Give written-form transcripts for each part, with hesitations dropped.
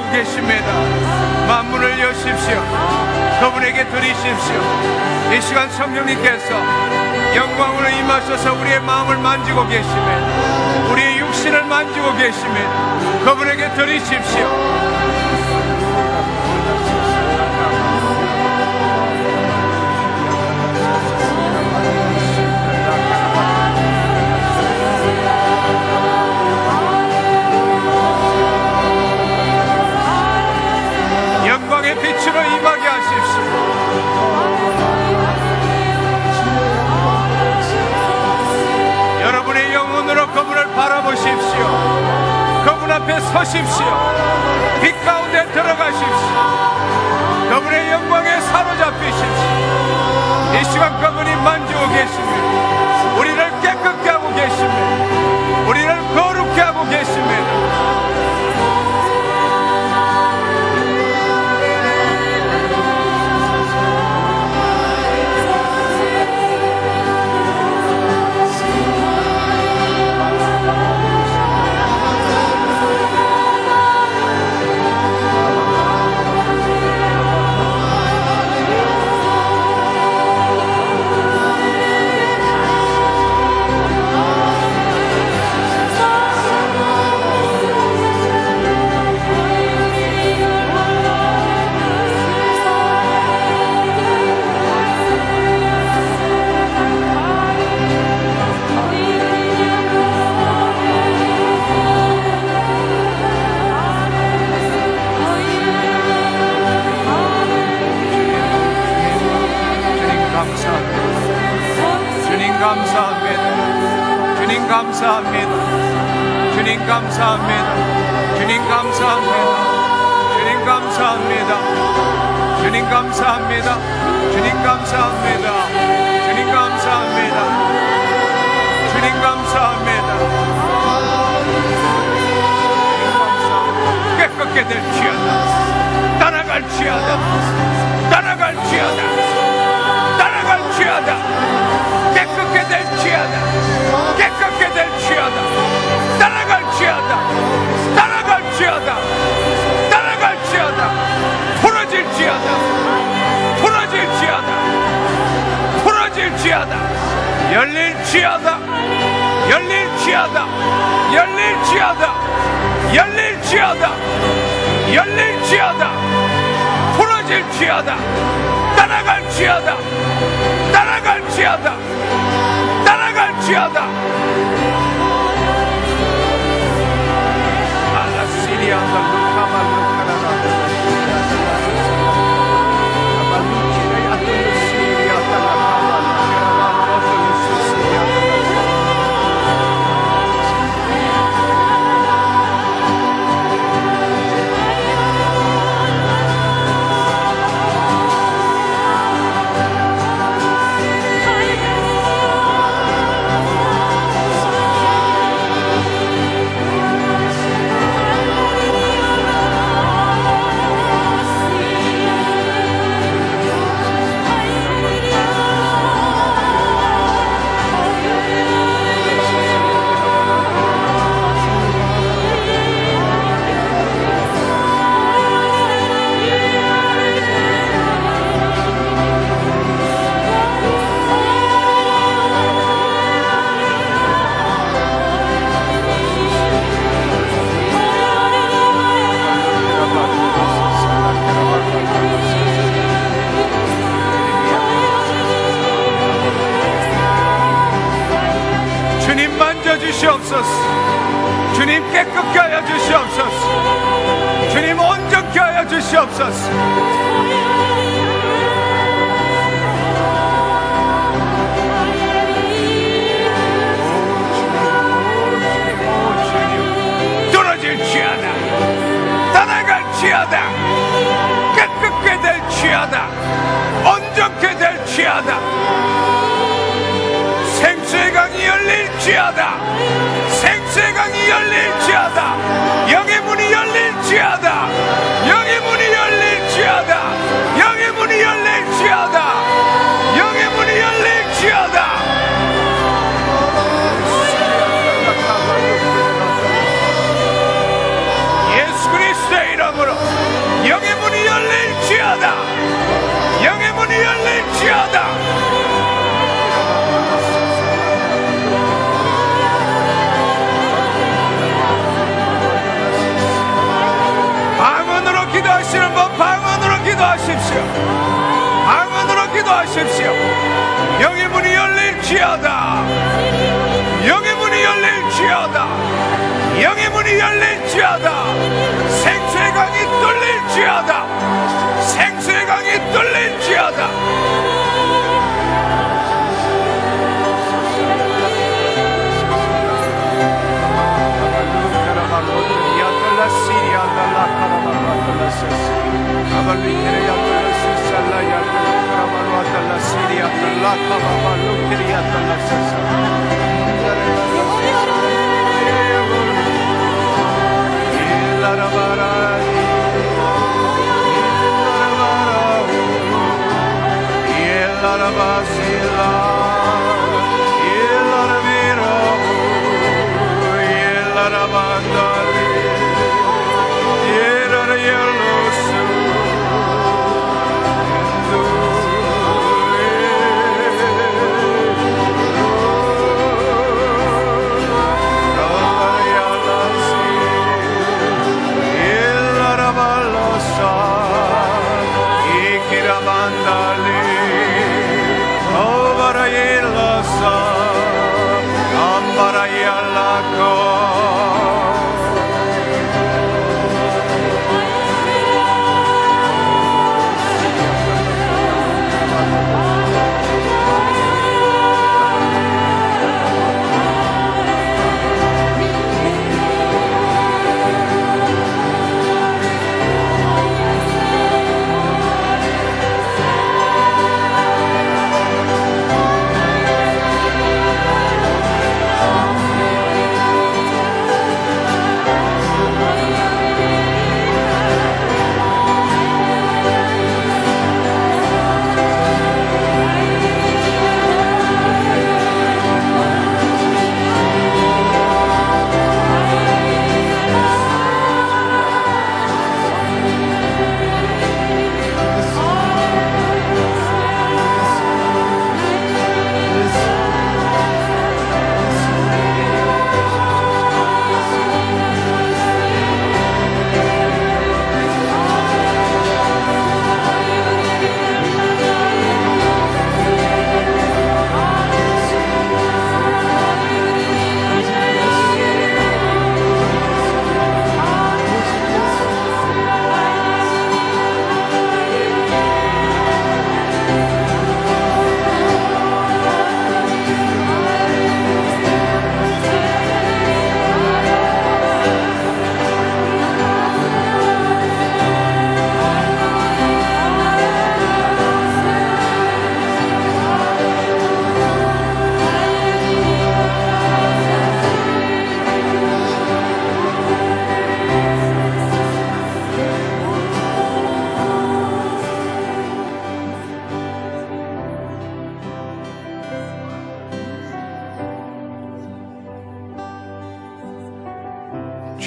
함께하고 계십니다. 만문을 여십시오. 그분에게 드리십시오. 이 시간 성령님께서 영광으로 임하셔서 우리의 마음을 만지고 계시며 우리의 육신을 만지고 계시며 그분에게 드리십시오. 영광의 빛으로 임하게 하십시오. 여러분의 영혼으로 그분을 바라보십시오. 그분 앞에 서십시오. 빛 가운데 들어가십시오. 그분의 영광에 사로잡히십시오. 이 시간 그분이 만지고 계십니다. 우리를 깨끗게 하고 계십니다. 우리를 거룩게 하고 계십니다. 감사합니다. 주님 감사합니다. 주님 감사합니다. 주님 감사합니다. 주님 감사합니다. 주님 감사합니다. 주님 감사합니다. 주님 감사합니다. 깨끗게 될지어다. 따라갈지어다. 따라갈지어다. 따라갈지어다. 깨끗게 될지어다. 깨끗게 될지어다. 따라갈지어다. 따라갈지어다. 따라갈지어다. 풀어질지어다. 풀어질지어다. 풀어질지어다. 열릴지어다. 열릴지어다. 열릴지어다. 열릴지어다. 열릴지어다. 풀어질지어다. 따라갈지어다. 따라갈지어다. 따라갈지어다. 주시옵소서. 주님 깨끗게 하여 주시옵소서. 주님 온전케 하여 주시옵소서. 떨어질지어다. 떠나갈지어다. 깨끗게 될지어다. 온전케 될지어다. 생수의 강이 열릴지어다. 생수의 강이 열릴지어다. 영의 문이 열릴지어다. 영의 문이 열릴지어다. 영의 문이 열릴지어다. 영의 문이 열릴지어다. 예수 그리스도의 이름으로 기도하십시오. 방언으로 기도하십시오. 영의 문이 열릴지어다. 영의 문이 열릴지어다. 영의 문이 열릴지어다. 생수의 강이 뚫릴지어다. 생수의 강이 뚫릴지어다.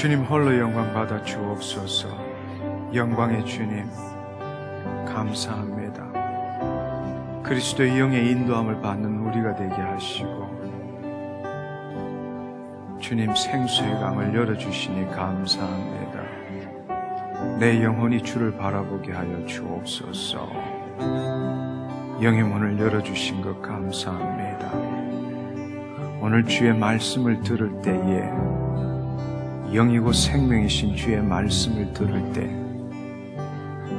주님 홀로 영광 받아 주옵소서. 영광의 주님 감사합니다. 그리스도의 영의 인도함을 받는 우리가 되게 하시고 주님 생수의 강을 열어주시니 감사합니다. 내 영혼이 주를 바라보게 하여 주옵소서. 영의 문을 열어주신 것 감사합니다. 오늘 주의 말씀을 들을 때에 영이고 생명이신 주의 말씀을 들을 때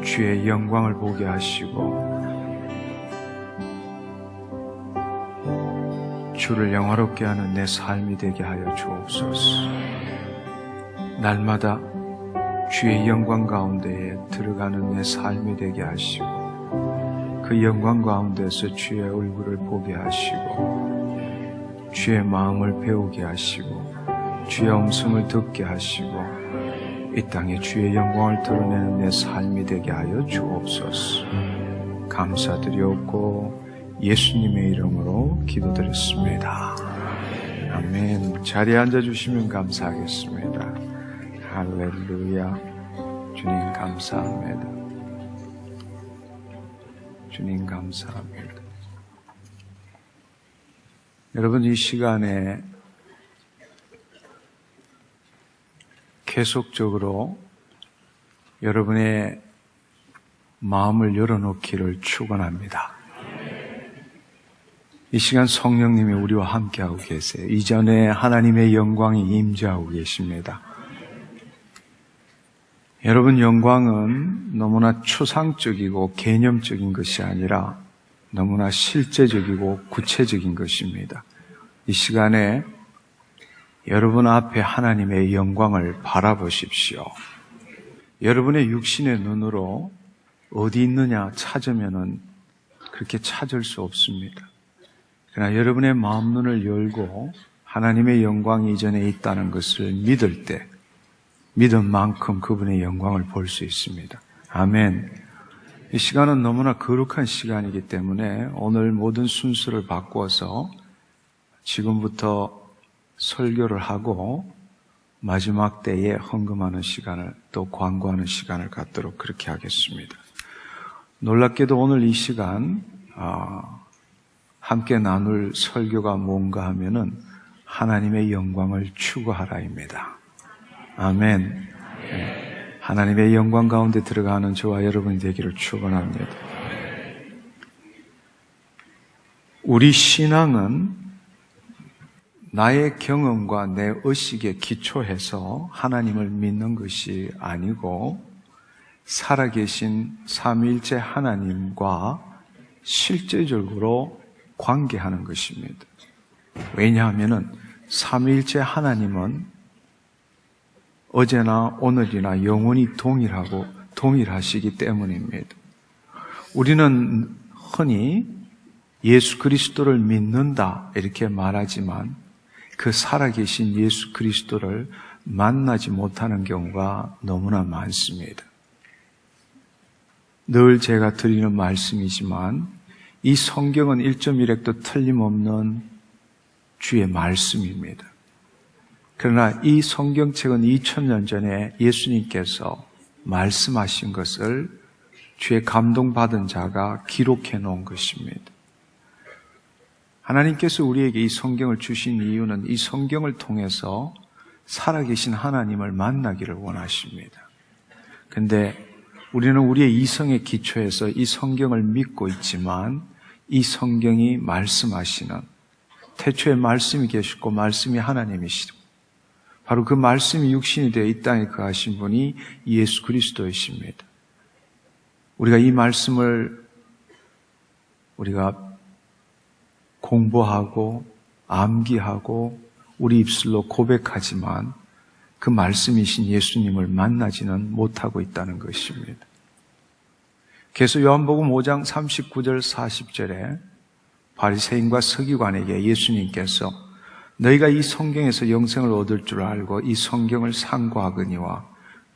주의 영광을 보게 하시고 주를 영화롭게 하는 내 삶이 되게 하여 주옵소서. 날마다 주의 영광 가운데에 들어가는 내 삶이 되게 하시고 그 영광 가운데서 주의 얼굴을 보게 하시고 주의 마음을 배우게 하시고 주의 음성을 듣게 하시고 이 땅에 주의 영광을 드러내는 내 삶이 되게 하여 주옵소서. 감사드리옵고 예수님의 이름으로 기도드렸습니다. 아멘. 자리에 앉아주시면 감사하겠습니다. 할렐루야. 주님 감사합니다. 주님 감사합니다. 여러분, 이 시간에 계속적으로 여러분의 마음을 열어놓기를 축원합니다. 이 시간 성령님이 우리와 함께하고 계세요. 이전에 하나님의 영광이 임재하고 계십니다. 여러분, 영광은 너무나 추상적이고 개념적인 것이 아니라 너무나 실제적이고 구체적인 것입니다. 이 시간에 여러분 앞에 하나님의 영광을 바라보십시오. 여러분의 육신의 눈으로 어디 있느냐 찾으면은 그렇게 찾을 수 없습니다. 그러나 여러분의 마음 눈을 열고 하나님의 영광이 이전에 있다는 것을 믿을 때 믿은 만큼 그분의 영광을 볼 수 있습니다. 아멘. 이 시간은 너무나 거룩한 시간이기 때문에 오늘 모든 순서를 바꿔서 지금부터 설교를 하고 마지막 때에 헌금하는 시간을 또 광고하는 시간을 갖도록 그렇게 하겠습니다. 놀랍게도 오늘 이 시간 함께 나눌 설교가 뭔가 하면은 하나님의 영광을 추구하라입니다. 아멘. 하나님의 영광 가운데 들어가는 저와 여러분이 되기를 축원합니다. 우리 신앙은 나의 경험과 내 의식에 기초해서 하나님을 믿는 것이 아니고 살아계신 삼위일체 하나님과 실제적으로 관계하는 것입니다. 왜냐하면 삼위일체 하나님은 어제나 오늘이나 영원히 동일하시기 때문입니다. 우리는 흔히 예수 그리스도를 믿는다 이렇게 말하지만 그 살아계신 예수 그리스도를 만나지 못하는 경우가 너무나 많습니다. 늘 제가 드리는 말씀이지만 이 성경은 1.1획도 틀림없는 주의 말씀입니다. 그러나 이 성경책은 2000년 전에 예수님께서 말씀하신 것을 주의 감동받은 자가 기록해 놓은 것입니다. 하나님께서 우리에게 이 성경을 주신 이유는 이 성경을 통해서 살아계신 하나님을 만나기를 원하십니다. 그런데 우리는 우리의 이성의 기초에서 이 성경을 믿고 있지만 이 성경이 말씀하시는 태초에 말씀이 계시고 말씀이 하나님이시고 바로 그 말씀이 육신이 되어 이 땅에 거하신 분이 예수 그리스도이십니다. 우리가 이 말씀을 우리가 공부하고 암기하고 우리 입술로 고백하지만 그 말씀이신 예수님을 만나지는 못하고 있다는 것입니다. 그래서 요한복음 5장 39절 40절에 바리새인과 서기관에게 예수님께서 너희가 이 성경에서 영생을 얻을 줄 알고 이 성경을 상고하거니와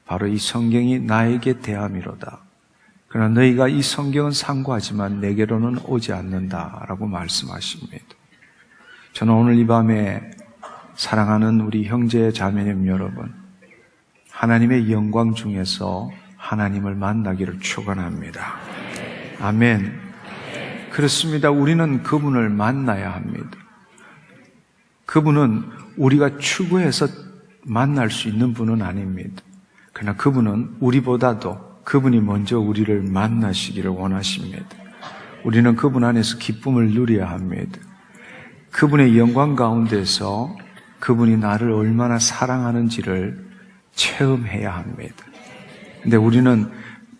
바로 이 성경이 나에게 대함이로다. 그러나 너희가 이 성경은 상고하지만 내게로는 오지 않는다라고 말씀하십니다. 저는 오늘 이 밤에 사랑하는 우리 형제 자매님 여러분, 하나님의 영광 중에서 하나님을 만나기를 축원합니다. 아멘. 그렇습니다. 우리는 그분을 만나야 합니다. 그분은 우리가 추구해서 만날 수 있는 분은 아닙니다. 그러나 그분은 우리보다도 그분이 먼저 우리를 만나시기를 원하십니다. 우리는 그분 안에서 기쁨을 누려야 합니다. 그분의 영광 가운데서 그분이 나를 얼마나 사랑하는지를 체험해야 합니다. 근데 우리는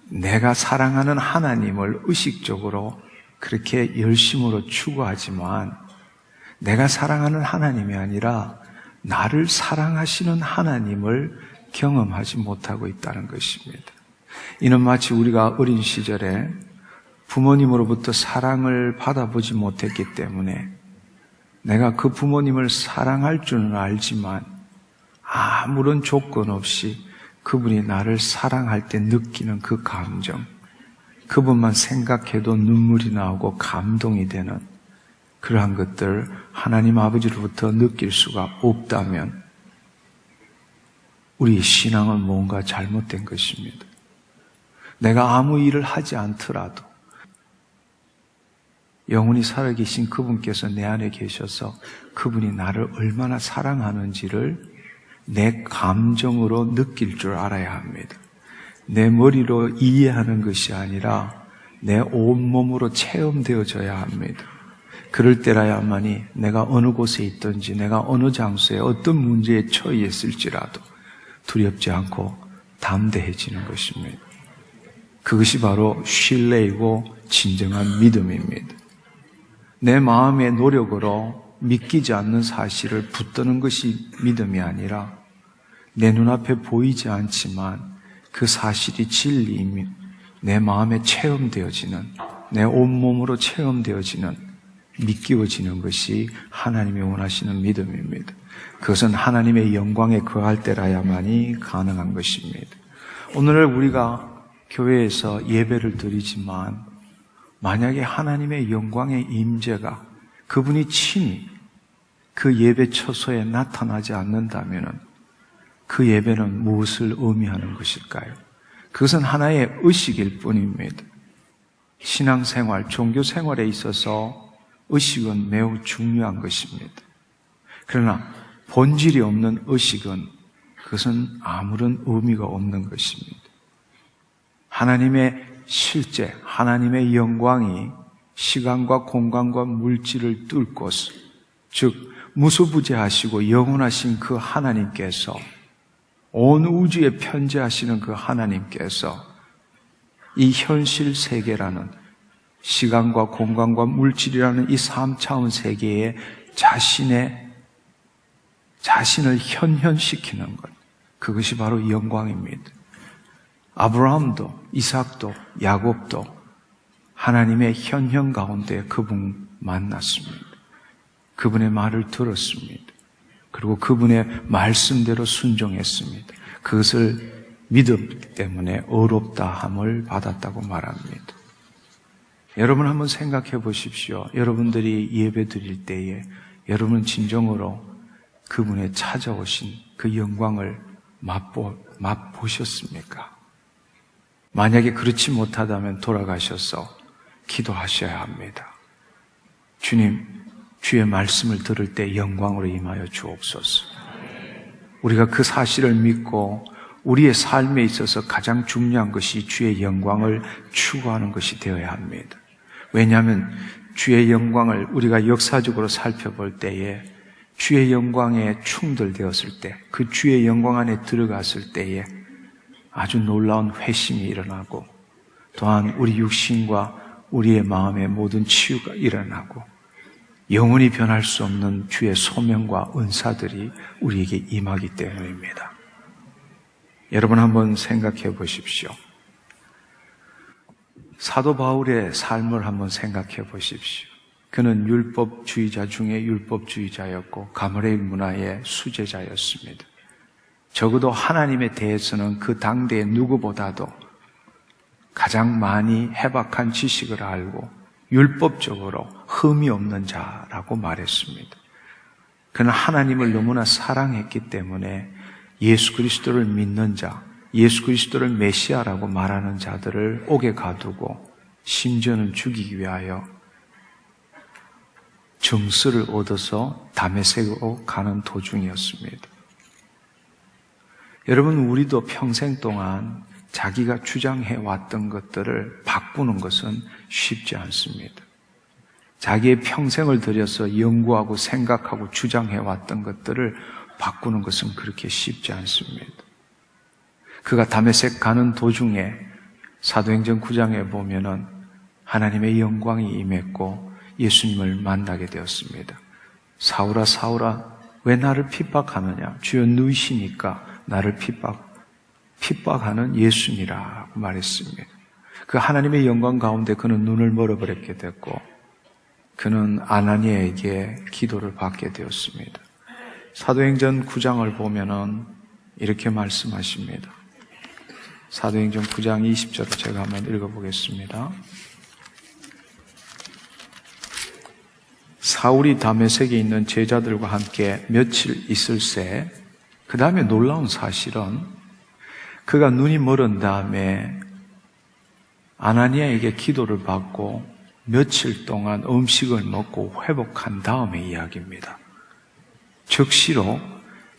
내가 사랑하는 하나님을 의식적으로 그렇게 열심으로 추구하지만 내가 사랑하는 하나님이 아니라 나를 사랑하시는 하나님을 경험하지 못하고 있다는 것입니다. 이는 마치 우리가 어린 시절에 부모님으로부터 사랑을 받아보지 못했기 때문에 내가 그 부모님을 사랑할 줄은 알지만 아무런 조건 없이 그분이 나를 사랑할 때 느끼는 그 감정, 그분만 생각해도 눈물이 나오고 감동이 되는 그러한 것들 하나님 아버지로부터 느낄 수가 없다면 우리의 신앙은 뭔가 잘못된 것입니다. 내가 아무 일을 하지 않더라도 영원히 살아계신 그분께서 내 안에 계셔서 그분이 나를 얼마나 사랑하는지를 내 감정으로 느낄 줄 알아야 합니다. 내 머리로 이해하는 것이 아니라 내 온몸으로 체험되어져야 합니다. 그럴 때라야만이 내가 어느 곳에 있든지 내가 어느 장소에 어떤 문제에 처했을지라도 두렵지 않고 담대해지는 것입니다. 그것이 바로 신뢰이고 진정한 믿음입니다. 내 마음의 노력으로 믿기지 않는 사실을 붙드는 것이 믿음이 아니라 내 눈앞에 보이지 않지만 그 사실이 진리이며 내 마음에 체험되어지는, 내 온몸으로 체험되어지는, 믿기워지는 것이 하나님이 원하시는 믿음입니다. 그것은 하나님의 영광에 거할 때라야만이 가능한 것입니다. 오늘 우리가 교회에서 예배를 드리지만 만약에 하나님의 영광의 임재가 그분이 친히 그 예배 처소에 나타나지 않는다면 그 예배는 무엇을 의미하는 것일까요? 그것은 하나의 의식일 뿐입니다. 신앙생활, 종교생활에 있어서 의식은 매우 중요한 것입니다. 그러나 본질이 없는 의식은 그것은 아무런 의미가 없는 것입니다. 하나님의 실제, 하나님의 영광이 시간과 공간과 물질을 뚫고, 즉 무소부재하시고 영원하신 그 하나님께서, 온 우주에 편재하시는 그 하나님께서 이 현실 세계라는, 시간과 공간과 물질이라는 이 3차원 세계에 자신을 현현시키는 것, 그것이 바로 영광입니다. 아브라함도 이삭도 야곱도 하나님의 현현 가운데 그분 만났습니다. 그분의 말을 들었습니다. 그리고 그분의 말씀대로 순종했습니다. 그것을 믿음 때문에 의롭다함을 받았다고 말합니다. 여러분 한번 생각해 보십시오. 여러분들이 예배 드릴 때에 여러분 진정으로 그분의 찾아오신 그 영광을 맛보셨습니까? 만약에 그렇지 못하다면 돌아가셔서 기도하셔야 합니다. 주님, 주의 말씀을 들을 때 영광으로 임하여 주옵소서. 우리가 그 사실을 믿고 우리의 삶에 있어서 가장 중요한 것이 주의 영광을 추구하는 것이 되어야 합니다. 왜냐하면 주의 영광을 우리가 역사적으로 살펴볼 때에 주의 영광에 충돌되었을 때, 그 주의 영광 안에 들어갔을 때에 아주 놀라운 회심이 일어나고, 또한 우리 육신과 우리의 마음의 모든 치유가 일어나고, 영원히 변할 수 없는 주의 소명과 은사들이 우리에게 임하기 때문입니다. 여러분 한번 생각해 보십시오. 사도 바울의 삶을 한번 생각해 보십시오. 그는 율법주의자 중에 율법주의자였고 가므레일 문화의 수제자였습니다. 적어도 하나님에 대해서는 그 당대의 누구보다도 가장 많이 해박한 지식을 알고 율법적으로 흠이 없는 자라고 말했습니다. 그는 하나님을 너무나 사랑했기 때문에 예수 그리스도를 믿는 자, 예수 그리스도를 메시아라고 말하는 자들을 옥에 가두고 심지어는 죽이기 위하여 정수를 얻어서 다메섹으로 가는 도중이었습니다. 여러분, 우리도 평생 동안 자기가 주장해 왔던 것들을 바꾸는 것은 쉽지 않습니다. 자기의 평생을 들여서 연구하고 생각하고 주장해 왔던 것들을 바꾸는 것은 그렇게 쉽지 않습니다. 그가 다메섹 가는 도중에 사도행전 9장에 보면은 하나님의 영광이 임했고 예수님을 만나게 되었습니다. 사울아 사울아 왜 나를 핍박하느냐? 주여 누이시니까 나를 핍박하는 예수님이라고 말했습니다. 그 하나님의 영광 가운데 그는 눈을 멀어버렸게 됐고 그는 아나니아에게 기도를 받게 되었습니다. 사도행전 9장을 보면은 이렇게 말씀하십니다. 사도행전 9장 20절을 제가 한번 읽어보겠습니다. 사울이 다메섹에 있는 제자들과 함께 며칠 있을새, 그 다음에 놀라운 사실은 그가 눈이 멀은 다음에 아나니아에게 기도를 받고 며칠 동안 음식을 먹고 회복한 다음의 이야기입니다. 즉시로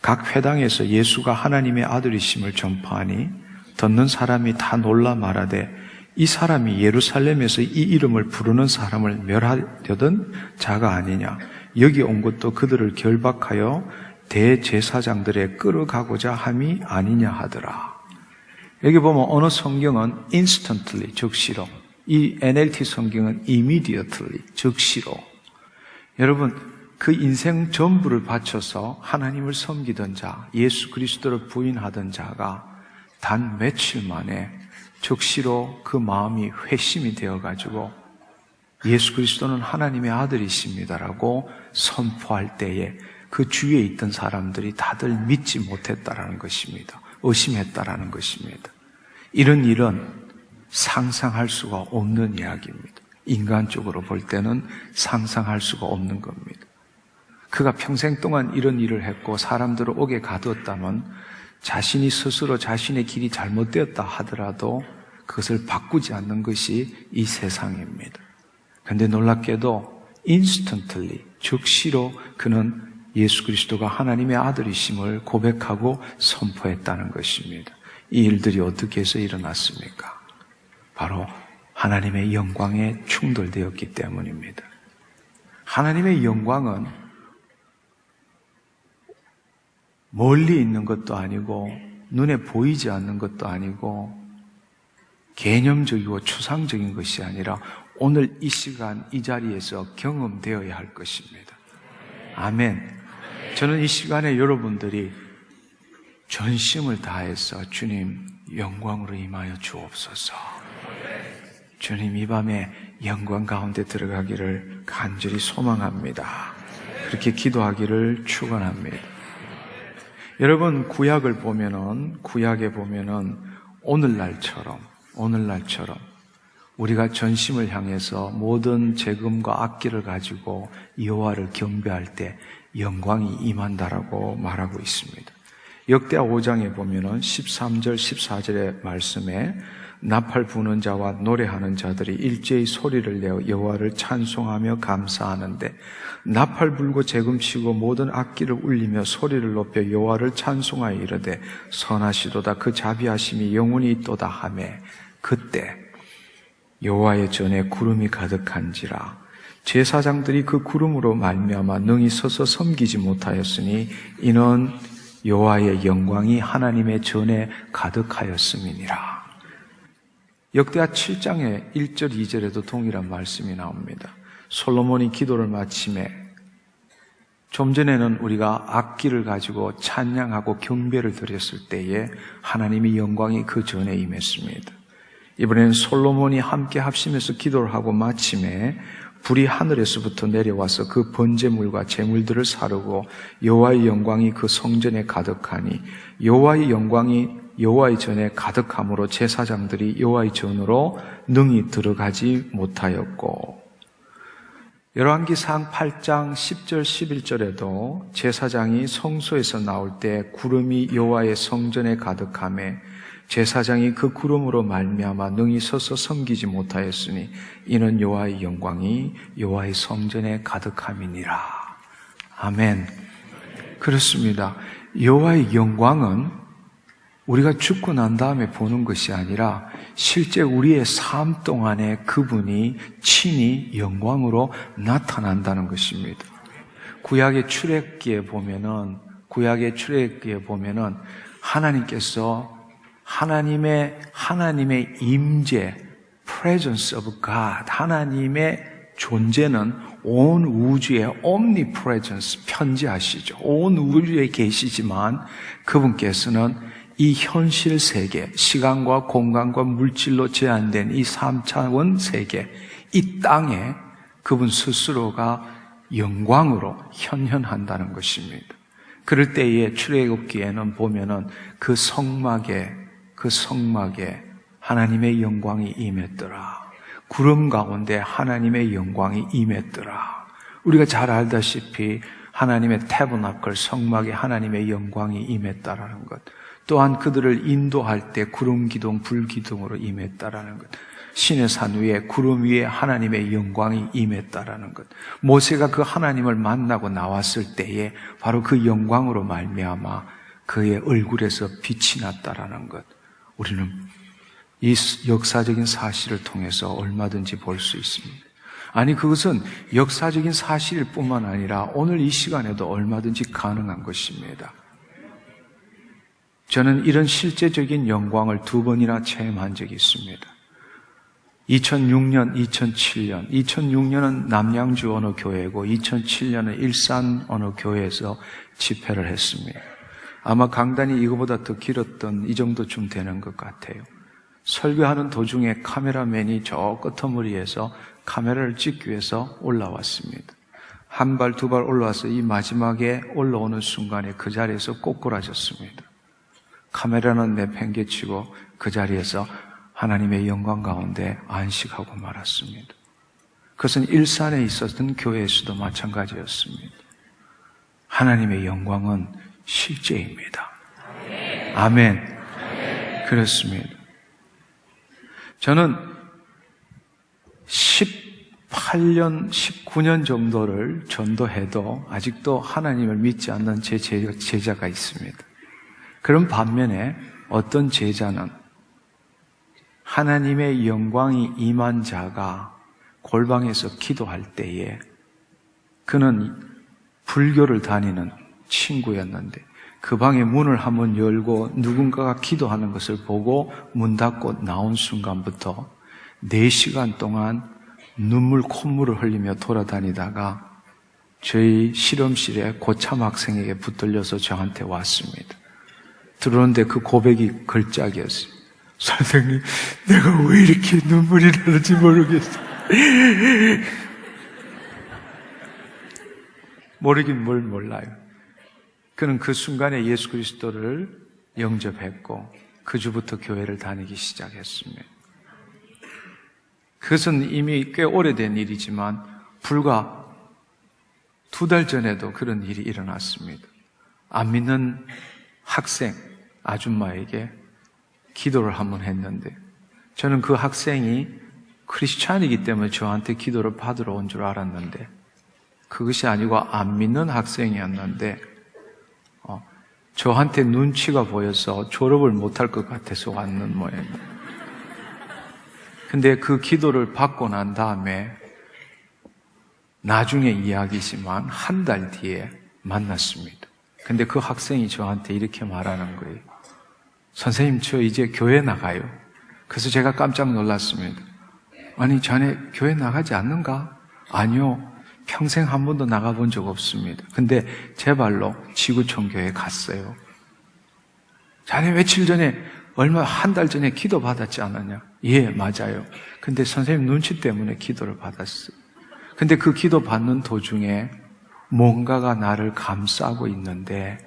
각 회당에서 예수가 하나님의 아들이심을 전파하니 듣는 사람이 다 놀라 말하되 이 사람이 예루살렘에서 이 이름을 부르는 사람을 멸하려던 자가 아니냐. 여기 온 것도 그들을 결박하여 대제사장들에 끌어가고자 함이 아니냐 하더라. 여기 보면 어느 성경은 instantly, 즉시로, 이 NLT 성경은 immediately, 즉시로. 여러분, 그 인생 전부를 바쳐서 하나님을 섬기던 자, 예수 그리스도를 부인하던 자가 단 며칠 만에 즉시로 그 마음이 회심이 되어가지고 예수 그리스도는 하나님의 아들이십니다라고 선포할 때에 그 주위에 있던 사람들이 다들 믿지 못했다라는 것입니다. 의심했다라는 것입니다. 이런 일은 상상할 수가 없는 이야기입니다. 인간적으로 볼 때는 상상할 수가 없는 겁니다. 그가 평생 동안 이런 일을 했고 사람들을 옥에 가두었다면 자신이 스스로 자신의 길이 잘못되었다 하더라도 그것을 바꾸지 않는 것이 이 세상입니다. 그런데 놀랍게도 instantly, 즉시로 그는 예수 그리스도가 하나님의 아들이심을 고백하고 선포했다는 것입니다. 이 일들이 어떻게 해서 일어났습니까? 바로 하나님의 영광에 충돌되었기 때문입니다. 하나님의 영광은 멀리 있는 것도 아니고 눈에 보이지 않는 것도 아니고 개념적이고 추상적인 것이 아니라 오늘 이 시간 이 자리에서 경험되어야 할 것입니다. 아멘. 저는 이 시간에 여러분들이 전심을 다해서 주님 영광으로 임하여 주옵소서. 주님 이 밤에 영광 가운데 들어가기를 간절히 소망합니다. 그렇게 기도하기를 축원합니다. 여러분 구약에 보면은 오늘날처럼 우리가 전심을 향해서 모든 재금과 악기를 가지고 여호와를 경배할 때 영광이 임한다라고 말하고 있습니다. 역대하 5장에 보면은 13절 14절의 말씀에 나팔 부는 자와 노래하는 자들이 일제히 소리를 내어 여호와를 찬송하며 감사하는데 나팔 불고 재금 치고 모든 악기를 울리며 소리를 높여 여호와를 찬송하여 이르되 선하시도다 그 자비하심이 영원히 있도다 하매 그때 여호와의 전에 구름이 가득한지라 제사장들이 그 구름으로 말미암아 능히 서서 섬기지 못하였으니 이는 여호와의 영광이 하나님의 전에 가득하였음이니라. 역대하 7장의 1절 2절에도 동일한 말씀이 나옵니다. 솔로몬이 기도를 마침에 좀 전에는 우리가 악기를 가지고 찬양하고 경배를 드렸을 때에 하나님의 영광이 그 전에 임했습니다. 이번에는 솔로몬이 함께 합심해서 기도를 하고 마침에 불이 하늘에서부터 내려와서 그 번제물과 제물들을 사르고 여호와의 영광이 그 성전에 가득하니 여호와의 영광이 여호와의 전에 가득함으로 제사장들이 여호와의 전으로 능히 들어가지 못하였고 열왕기상 8장 10절 11절에도 제사장이 성소에서 나올 때 구름이 여호와의 성전에 가득하매 제사장이 그 구름으로 말미암아 능히 서서 섬기지 못하였으니 이는 여호와의 영광이 여호와의 성전에 가득함이니라. 아멘. 그렇습니다. 여호와의 영광은 우리가 죽고 난 다음에 보는 것이 아니라 실제 우리의 삶 동안에 그분이 친히 영광으로 나타난다는 것입니다. 구약의 출애굽기에 보면은 하나님께서 하나님의 임재, presence of God, 하나님의 존재는 온 우주의 omnipresence 편지하시죠. 온 우주에 계시지만 그분께서는 이 현실 세계, 시간과 공간과 물질로 제한된 이 3차원 세계, 이 땅에 그분 스스로가 영광으로 현현한다는 것입니다. 그럴 때에 출애굽기에는 보면은 그 성막에 하나님의 영광이 임했더라. 구름 가운데 하나님의 영광이 임했더라. 우리가 잘 알다시피 하나님의 태버나클 성막에 하나님의 영광이 임했다라는 것. 또한 그들을 인도할 때 구름 기둥, 불 기둥으로 임했다라는 것. 신의 산 위에 구름 위에 하나님의 영광이 임했다라는 것. 모세가 그 하나님을 만나고 나왔을 때에 바로 그 영광으로 말미암아 그의 얼굴에서 빛이 났다라는 것. 우리는 이 역사적인 사실을 통해서 얼마든지 볼 수 있습니다. 아니, 그것은 역사적인 사실일 뿐만 아니라 오늘 이 시간에도 얼마든지 가능한 것입니다. 저는 이런 실제적인 영광을 2번이나 체험한 적이 있습니다. 2006년, 2007년. 2006년은 남양주 어느 교회고 2007년은 일산 어느 교회에서 집회를 했습니다. 아마 강단이 이거보다 더 길었던 이 정도쯤 되는 것 같아요. 설교하는 도중에 카메라맨이 저 끄트머리에서 카메라를 찍기 위해서 올라왔습니다. 한 발, 두 발 올라와서 이 마지막에 올라오는 순간에 그 자리에서 꼬꾸라졌습니다. 카메라는 내팽개치고 그 자리에서 하나님의 영광 가운데 안식하고 말았습니다. 그것은 일산에 있었던 교회에서도 마찬가지였습니다. 하나님의 영광은 실제입니다. 아멘. 그렇습니다. 저는 18년, 19년 정도를 전도해도 아직도 하나님을 믿지 않는 제 제자가 있습니다. 그런 반면에 어떤 제자는 하나님의 영광이 임한 자가 골방에서 기도할 때에 그는 불교를 다니는 친구였는데 그 방의 문을 한번 열고 누군가가 기도하는 것을 보고 문 닫고 나온 순간부터 4시간 동안 눈물 콧물을 흘리며 돌아다니다가 저희 실험실에 고참 학생에게 붙들려서 저한테 왔습니다. 들어오는데 그 고백이 걸작이었어요. 선생님, 내가 왜 이렇게 눈물이 나는지 모르겠어요. 모르긴 뭘 몰라요. 그는 그 순간에 예수 그리스도를 영접했고 그 주부터 교회를 다니기 시작했습니다. 그것은 이미 꽤 오래된 일이지만 불과 2달 전에도 그런 일이 일어났습니다. 안 믿는 학생, 아줌마에게 기도를 한번 했는데 저는 그 학생이 크리스찬이기 때문에 저한테 기도를 받으러 온 줄 알았는데 그것이 아니고 안 믿는 학생이었는데 저한테 눈치가 보여서 졸업을 못할 것 같아서 왔는 모양입니다. 근데 그 기도를 받고 난 다음에 나중에 이야기지만 한 달 뒤에 만났습니다. 근데 그 학생이 저한테 이렇게 말하는 거예요. 선생님, 저 이제 교회 나가요. 그래서 제가 깜짝 놀랐습니다. 아니, 자네 교회 나가지 않는가? 아니요. 평생 한 번도 나가본 적 없습니다. 근데 제 발로 지구촌 교회에 갔어요. 자네 며칠 전에 한 달 전에 기도 받았지 않았냐? 예, 맞아요. 근데 선생님 눈치 때문에 기도를 받았어요. 근데 그 기도 받는 도중에 뭔가가 나를 감싸고 있는데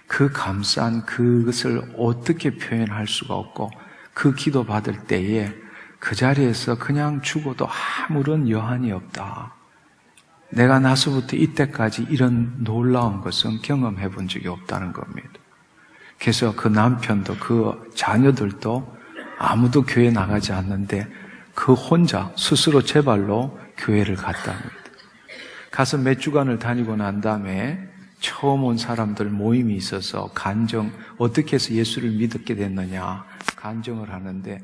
그 감싼 그것을 어떻게 표현할 수가 없고 그 기도 받을 때에 그 자리에서 그냥 죽어도 아무런 여한이 없다. 내가 나서부터 이때까지 이런 놀라운 것은 경험해 본 적이 없다는 겁니다. 그래서 그 남편도 그 자녀들도 아무도 교회 나가지 않는데 그 혼자 스스로 제 발로 교회를 갔답니다. 가서 몇 주간을 다니고 난 다음에 처음 온 사람들 모임이 있어서 어떻게 해서 예수를 믿게 됐느냐 간증을 하는데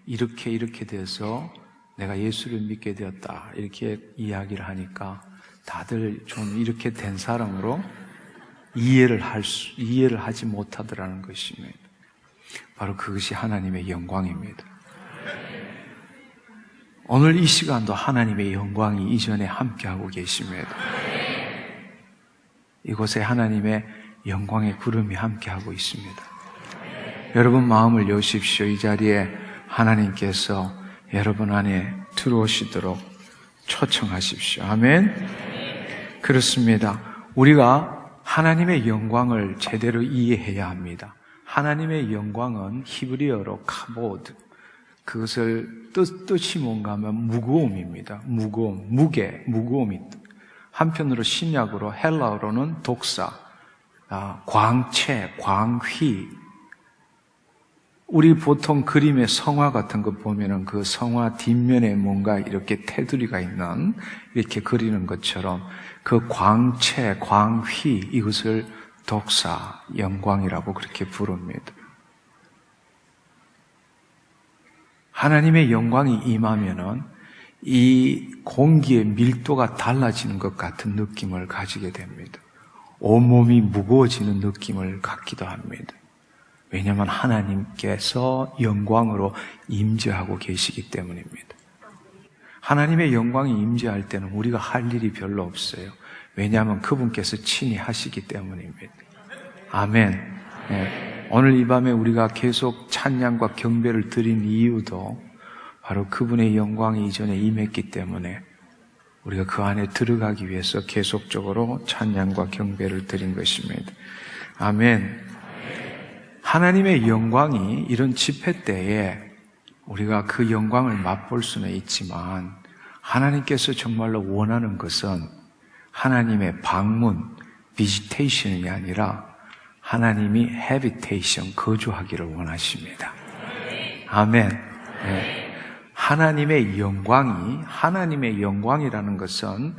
이렇게 돼서 내가 예수를 믿게 되었다 이렇게 이야기를 하니까 다들 좀 이렇게 된 사람으로 이해를 하지 못하더라는 것입니다. 바로 그것이 하나님의 영광입니다. 오늘 이 시간도 하나님의 영광이 이전에 함께하고 계십니다. 이곳에 하나님의 영광의 구름이 함께하고 있습니다. 여러분 마음을 여십시오. 이 자리에 하나님께서 여러분 안에 들어오시도록 초청하십시오. 아멘. 그렇습니다. 우리가 하나님의 영광을 제대로 이해해야 합니다. 하나님의 영광은 히브리어로 카보드, 그것을 뜻이 뭔가 하면 무거움입니다. 무거움이. 한편으로 신약으로 헬라어로는 독사, 광채, 광휘. 우리 보통 그림의 성화 같은 거 보면은 그 성화 뒷면에 뭔가 이렇게 테두리가 있는 이렇게 그리는 것처럼 그 광채, 광휘 이것을 독사, 영광이라고 그렇게 부릅니다. 하나님의 영광이 임하면은 이 공기의 밀도가 달라지는 것 같은 느낌을 가지게 됩니다. 온몸이 무거워지는 느낌을 갖기도 합니다. 왜냐하면 하나님께서 영광으로 임재하고 계시기 때문입니다. 하나님의 영광이 임재할 때는 우리가 할 일이 별로 없어요. 왜냐하면 그분께서 친히 하시기 때문입니다. 아멘. 네. 오늘 이 밤에 우리가 계속 찬양과 경배를 드린 이유도 바로 그분의 영광이 이전에 임했기 때문에 우리가 그 안에 들어가기 위해서 계속적으로 찬양과 경배를 드린 것입니다. 아멘. 하나님의 영광이 이런 집회 때에 우리가 그 영광을 맛볼 수는 있지만 하나님께서 정말로 원하는 것은 하나님의 방문, 비지테이션이 아니라 하나님이 해비테이션, 거주하기를 원하십니다. 아멘. 네. 하나님의 영광이라는 것은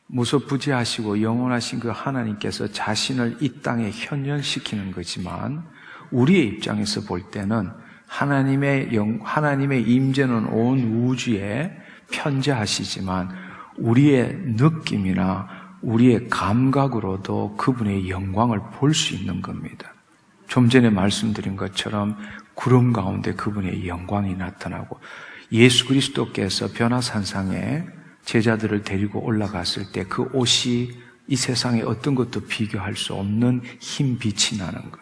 무소부지하시고 영원하신 그 하나님께서 자신을 이 땅에 현현시키는 거지만 우리의 입장에서 볼 때는 하나님의 임재는 온 우주에 편재하시지만 우리의 느낌이나 우리의 감각으로도 그분의 영광을 볼 수 있는 겁니다. 좀 전에 말씀드린 것처럼 구름 가운데 그분의 영광이 나타나고 예수 그리스도께서 변화산상에 제자들을 데리고 올라갔을 때 그 옷이 이 세상에 어떤 것도 비교할 수 없는 흰 빛이 나는 것.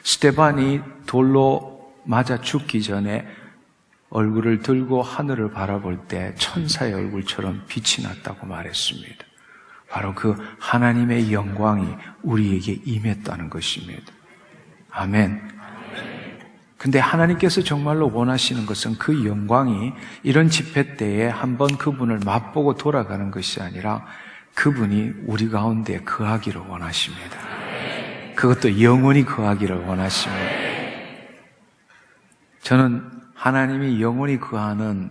스데반이 돌로 맞아 죽기 전에 얼굴을 들고 하늘을 바라볼 때 천사의 얼굴처럼 빛이 났다고 말했습니다. 바로 그 하나님의 영광이 우리에게 임했다는 것입니다. 아멘. 근데 하나님께서 정말로 원하시는 것은 그 영광이 이런 집회 때에 한번 그분을 맛보고 돌아가는 것이 아니라 그분이 우리 가운데 거하기를 원하십니다. 그것도 영원히 거하기를 원하십니다. 저는 하나님이 영원히 거하는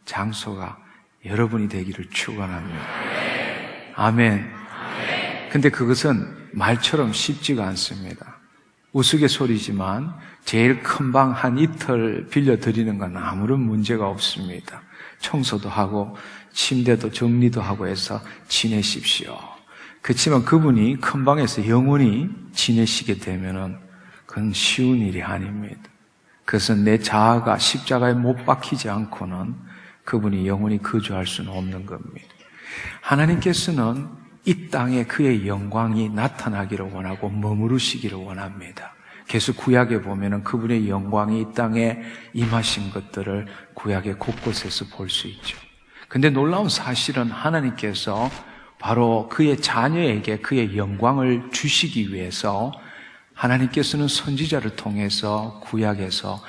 장소가 여러분이 되기를 축원합니다. 아멘. 근데 그것은 말처럼 쉽지가 않습니다. 우스갯소리지만 제일 큰 방 한 이틀 빌려드리는 건 아무런 문제가 없습니다. 청소도 하고 침대도 정리도 하고 해서 지내십시오. 그렇지만 그분이 큰 방에서 영원히 지내시게 되면은 그건 쉬운 일이 아닙니다. 그것은 내 자아가 십자가에 못 박히지 않고는 그분이 영원히 거주할 수는 없는 겁니다. 하나님께서는 이 땅에 그의 영광이 나타나기를 원하고 머무르시기를 원합니다. 그래서 구약에 보면은 그분의 영광이 이 땅에 임하신 것들을 구약의 곳곳에서 볼 수 있죠. 근데 놀라운 사실은 하나님께서 바로 그의 자녀에게 그의 영광을 주시기 위해서 하나님께서는 선지자를 통해서 구약에서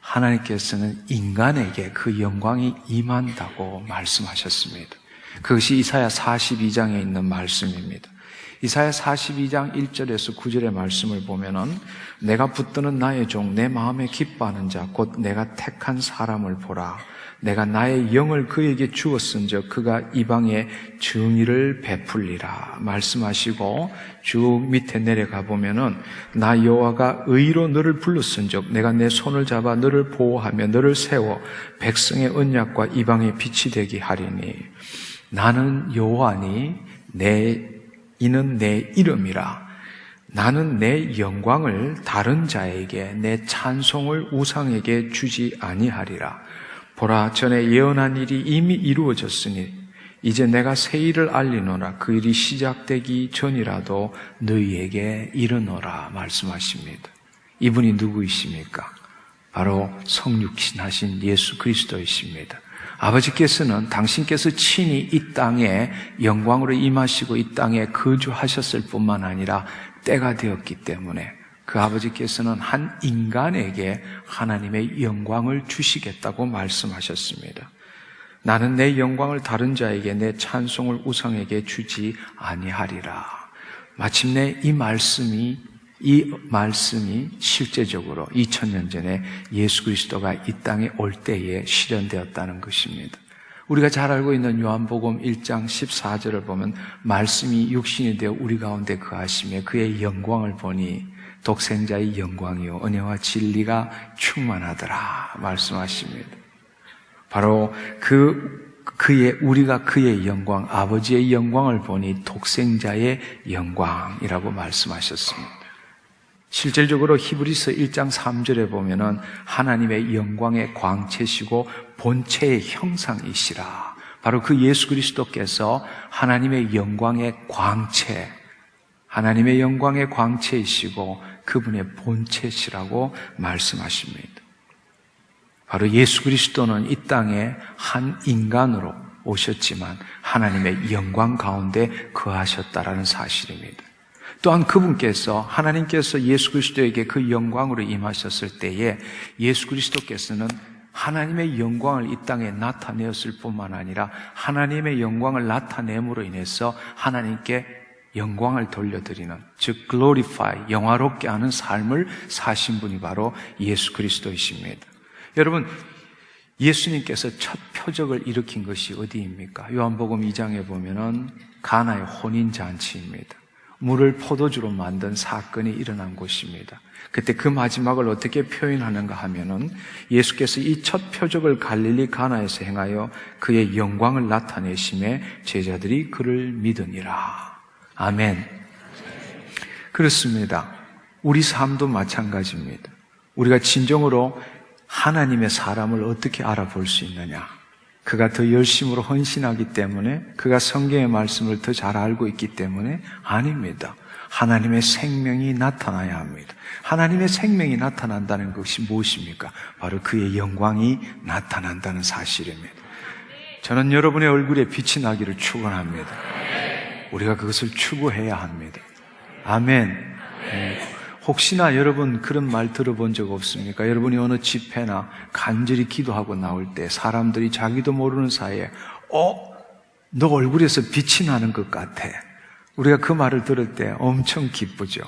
하나님께서는 인간에게 그 영광이 임한다고 말씀하셨습니다. 그것이 이사야 42장에 있는 말씀입니다. 이사야 42장 1절에서 9절의 말씀을 보면은 내가 붙드는 나의 종 내 마음에 기뻐하는 자 곧 내가 택한 사람을 보라. 내가 나의 영을 그에게 주었은즉 그가 이방에 정의를 베풀리라 말씀하시고 쭉 밑에 내려가 보면은 나 여호와가 의로 너를 불렀은즉 내가 내 손을 잡아 너를 보호하며 너를 세워 백성의 언약과 이방의 빛이 되게 하리니 나는 여호와니 이는 내 이름이라. 나는 내 영광을 다른 자에게 내 찬송을 우상에게 주지 아니하리라. 보라, 전에 예언한 일이 이미 이루어졌으니 이제 내가 새 일을 알리노라. 그 일이 시작되기 전이라도 너희에게 이르노라 말씀하십니다. 이분이 누구이십니까? 바로 성육신하신 예수 그리스도이십니다. 아버지께서는 당신께서 친히 이 땅에 영광으로 임하시고 이 땅에 거주하셨을 뿐만 아니라 때가 되었기 때문에 그 아버지께서는 한 인간에게 하나님의 영광을 주시겠다고 말씀하셨습니다. 나는 내 영광을 다른 자에게 내 찬송을 우상에게 주지 아니하리라. 마침내 이 말씀이 실제적으로 2000년 전에 예수 그리스도가 이 땅에 올 때에 실현되었다는 것입니다. 우리가 잘 알고 있는 요한복음 1장 14절을 보면 말씀이 육신이 되어 우리 가운데 거하시며 그의 영광을 보니 독생자의 영광이요 은혜와 진리가 충만하더라 말씀하십니다. 바로 우리가 그의 영광, 아버지의 영광을 보니 독생자의 영광이라고 말씀하셨습니다. 실질적으로 히브리서 1장 3절에 보면은 하나님의 영광의 광채시고 본체의 형상이시라. 바로 그 예수 그리스도께서 하나님의 영광의 광채, 하나님의 영광의 광채이시고 그분의 본체시라고 말씀하십니다. 바로 예수 그리스도는 이 땅에 한 인간으로 오셨지만 하나님의 영광 가운데 거하셨다라는 사실입니다. 또한 그분께서 하나님께서 예수 그리스도에게 그 영광으로 임하셨을 때에 예수 그리스도께서는 하나님의 영광을 이 땅에 나타내었을 뿐만 아니라 하나님의 영광을 나타냄으로 인해서 하나님께 영광을 돌려드리는, 즉 glorify, 영화롭게 하는 삶을 사신 분이 바로 예수 그리스도이십니다. 여러분, 예수님께서 첫 표적을 일으킨 것이 어디입니까? 요한복음 2장에 보면은 가나의 혼인잔치입니다. 물을 포도주로 만든 사건이 일어난 곳입니다. 그때 그 마지막을 어떻게 표현하는가 하면은 예수께서 이 첫 표적을 갈릴리 가나에서 행하여 그의 영광을 나타내심에 제자들이 그를 믿으니라. 아멘. 그렇습니다. 우리 삶도 마찬가지입니다. 우리가 진정으로 하나님의 사람을 어떻게 알아볼 수 있느냐? 그가 더 열심으로 헌신하기 때문에, 그가 성경의 말씀을 더 잘 알고 있기 때문에 아닙니다. 하나님의 생명이 나타나야 합니다. 하나님의 생명이 나타난다는 것이 무엇입니까? 바로 그의 영광이 나타난다는 사실입니다. 저는 여러분의 얼굴에 빛이 나기를 축원합니다. 우리가 그것을 추구해야 합니다. 아멘. 네. 혹시나 여러분 그런 말 들어본 적 없습니까? 여러분이 어느 집회나 간절히 기도하고 나올 때 사람들이 자기도 모르는 사이에 너 얼굴에서 빛이 나는 것 같아. 우리가 그 말을 들을 때 엄청 기쁘죠.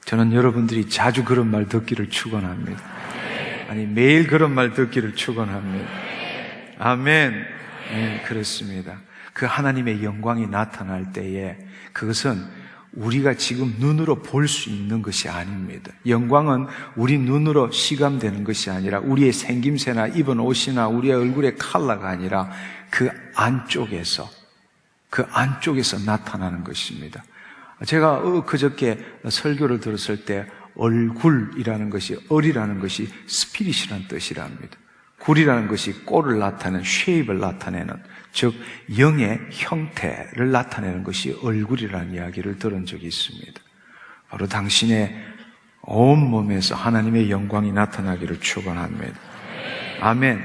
저는 여러분들이 자주 그런 말 듣기를 축원합니다. 아니 매일 그런 말 듣기를 축원합니다. 아멘. 그렇습니다. 그 하나님의 영광이 나타날 때에 그것은 우리가 지금 눈으로 볼 수 있는 것이 아닙니다. 영광은 우리 눈으로 시감되는 것이 아니라 우리의 생김새나 입은 옷이나 우리의 얼굴의 컬러가 아니라 그 안쪽에서 나타나는 것입니다. 제가 그저께 설교를 들었을 때 얼굴이라는 것이, 얼이라는 것이 스피릿이라는 뜻이랍니다. 굴이라는 것이 꼴을 나타내는, 쉐입을 나타내는, 즉 영의 형태를 나타내는 것이 얼굴이라는 이야기를 들은 적이 있습니다. 바로 당신의 온몸에서 하나님의 영광이 나타나기를 축원합니다. 아멘.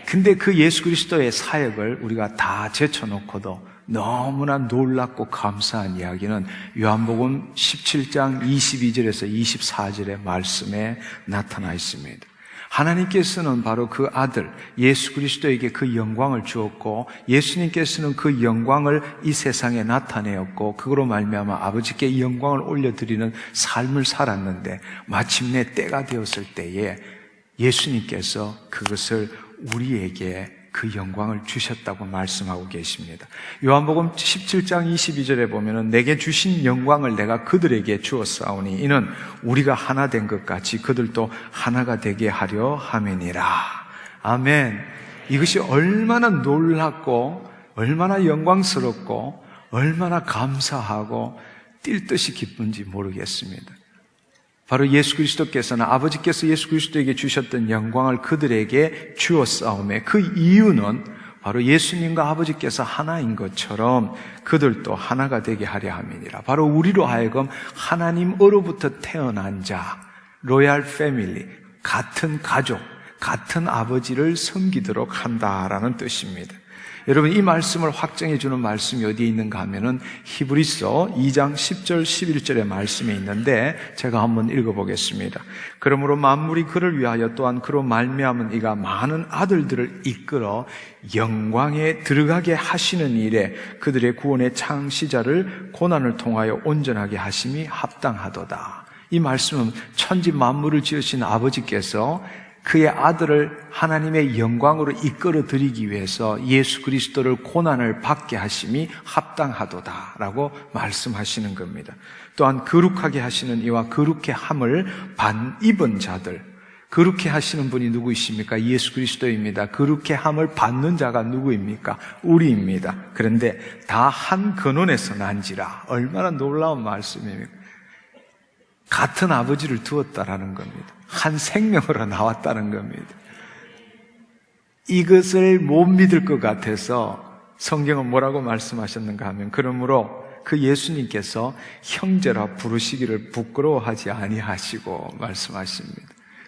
근데 그 예수 그리스도의 사역을 우리가 다 제쳐놓고도 너무나 놀랍고 감사한 이야기는 요한복음 17장 22절에서 24절의 말씀에 나타나 있습니다. 하나님께서는 바로 그 아들 예수 그리스도에게 그 영광을 주었고 예수님께서는 그 영광을 이 세상에 나타내었고 그거로 말미암아 아버지께 영광을 올려드리는 삶을 살았는데 마침내 때가 되었을 때에 예수님께서 그것을 우리에게 그 영광을 주셨다고 말씀하고 계십니다. 요한복음 17장 22절에 보면은 내게 주신 영광을 내가 그들에게 주었사오니 이는 우리가 하나 된 것 같이 그들도 하나가 되게 하려 함이니라. 아멘. 이것이 얼마나 놀랍고 얼마나 영광스럽고 얼마나 감사하고 뛸 듯이 기쁜지 모르겠습니다. 바로 예수 그리스도께서는 아버지께서 예수 그리스도에게 주셨던 영광을 그들에게 주었사오매 그 이유는 바로 예수님과 아버지께서 하나인 것처럼 그들도 하나가 되게 하려 함이니라. 바로 우리로 하여금 하나님으로부터 태어난 자, 로얄 패밀리, 같은 가족, 같은 아버지를 섬기도록 한다라는 뜻입니다. 여러분 이 말씀을 확정해 주는 말씀이 어디에 있는가 하면은 히브리서 2장 10절 11절의 말씀에 있는데 제가 한번 읽어보겠습니다. 그러므로 만물이 그를 위하여 또한 그로 말미암은 이가 많은 아들들을 이끌어 영광에 들어가게 하시는 일에 그들의 구원의 창시자를 고난을 통하여 온전하게 하심이 합당하도다. 이 말씀은 천지 만물을 지으신 아버지께서 그의 아들을 하나님의 영광으로 이끌어 드리기 위해서 예수 그리스도를 고난을 받게 하심이 합당하도다라고 말씀하시는 겁니다. 또한 거룩하게 하시는 이와 거룩해 함을 입은 자들, 거룩해 하시는 분이 누구이십니까? 예수 그리스도입니다. 거룩해 함을 받는 자가 누구입니까? 우리입니다. 그런데 다 한 근원에서 난지라. 얼마나 놀라운 말씀입니까? 같은 아버지를 두었다라는 겁니다. 한 생명으로 나왔다는 겁니다. 이것을 못 믿을 것 같아서 성경은 뭐라고 말씀하셨는가 하면, 그러므로 그 예수님께서 형제라 부르시기를 부끄러워하지 아니하시고 말씀하십니다.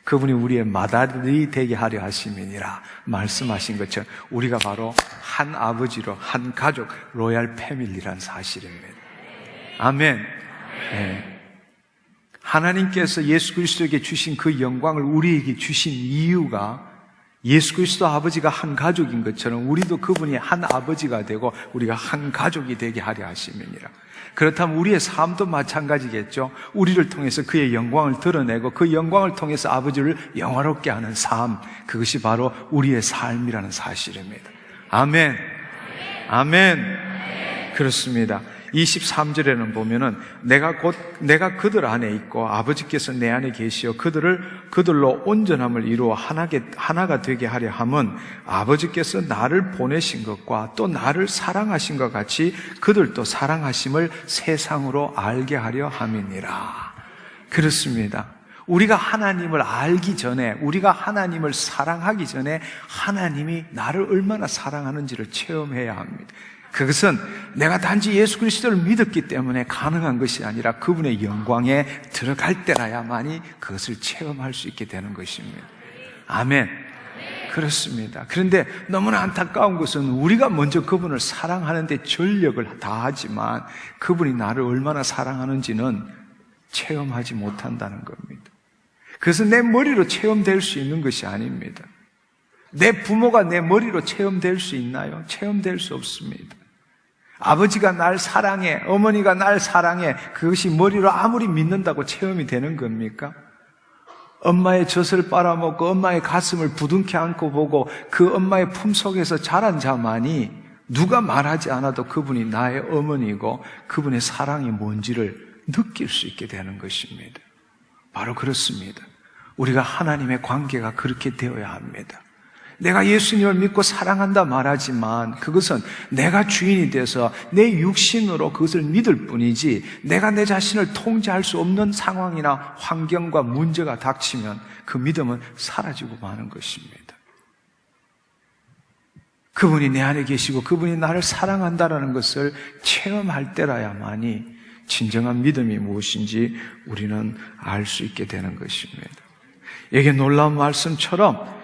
그분이 우리의 맏아들이 되게 하려 하심이니라 말씀하신 것처럼 우리가 바로 한 아버지로 한 가족, 로얄 패밀리란 사실입니다. 아멘. 네. 하나님께서 예수 그리스도에게 주신 그 영광을 우리에게 주신 이유가 예수 그리스도 아버지가 한 가족인 것처럼 우리도 그분이 한 아버지가 되고 우리가 한 가족이 되게 하려 하심이니라. 그렇다면 우리의 삶도 마찬가지겠죠. 우리를 통해서 그의 영광을 드러내고 그 영광을 통해서 아버지를 영화롭게 하는 삶, 그것이 바로 우리의 삶이라는 사실입니다. 아멘. 아멘. 그렇습니다. 23절에는 보면은 내가 그들 안에 있고 아버지께서 내 안에 계시어 그들로 온전함을 이루어 하나가 되게 하려 함은 아버지께서 나를 보내신 것과 또 나를 사랑하신 것 같이 그들도 사랑하심을 세상으로 알게 하려 함이니라. 그렇습니다. 우리가 하나님을 알기 전에, 우리가 하나님을 사랑하기 전에 하나님이 나를 얼마나 사랑하는지를 체험해야 합니다. 그것은 내가 단지 예수 그리스도를 믿었기 때문에 가능한 것이 아니라 그분의 영광에 들어갈 때라야만이 그것을 체험할 수 있게 되는 것입니다. 아멘. 그렇습니다. 그런데 너무나 안타까운 것은 우리가 먼저 그분을 사랑하는데 전력을 다하지만 그분이 나를 얼마나 사랑하는지는 체험하지 못한다는 겁니다. 그것은 내 머리로 체험될 수 있는 것이 아닙니다. 내 부모가 내 머리로 체험될 수 있나요? 체험될 수 없습니다. 아버지가 날 사랑해, 어머니가 날 사랑해, 그것이 머리로 아무리 믿는다고 체험이 되는 겁니까? 엄마의 젖을 빨아먹고 엄마의 가슴을 부둥켜 안고 보고 그 엄마의 품속에서 자란 자만이 누가 말하지 않아도 그분이 나의 어머니고 그분의 사랑이 뭔지를 느낄 수 있게 되는 것입니다. 바로 그렇습니다. 우리가 하나님의 관계가 그렇게 되어야 합니다. 내가 예수님을 믿고 사랑한다 말하지만 그것은 내가 주인이 돼서 내 육신으로 그것을 믿을 뿐이지 내가 내 자신을 통제할 수 없는 상황이나 환경과 문제가 닥치면 그 믿음은 사라지고 마는 것입니다. 그분이 내 안에 계시고 그분이 나를 사랑한다라는 것을 체험할 때라야만이 진정한 믿음이 무엇인지 우리는 알 수 있게 되는 것입니다. 이게 놀라운 말씀처럼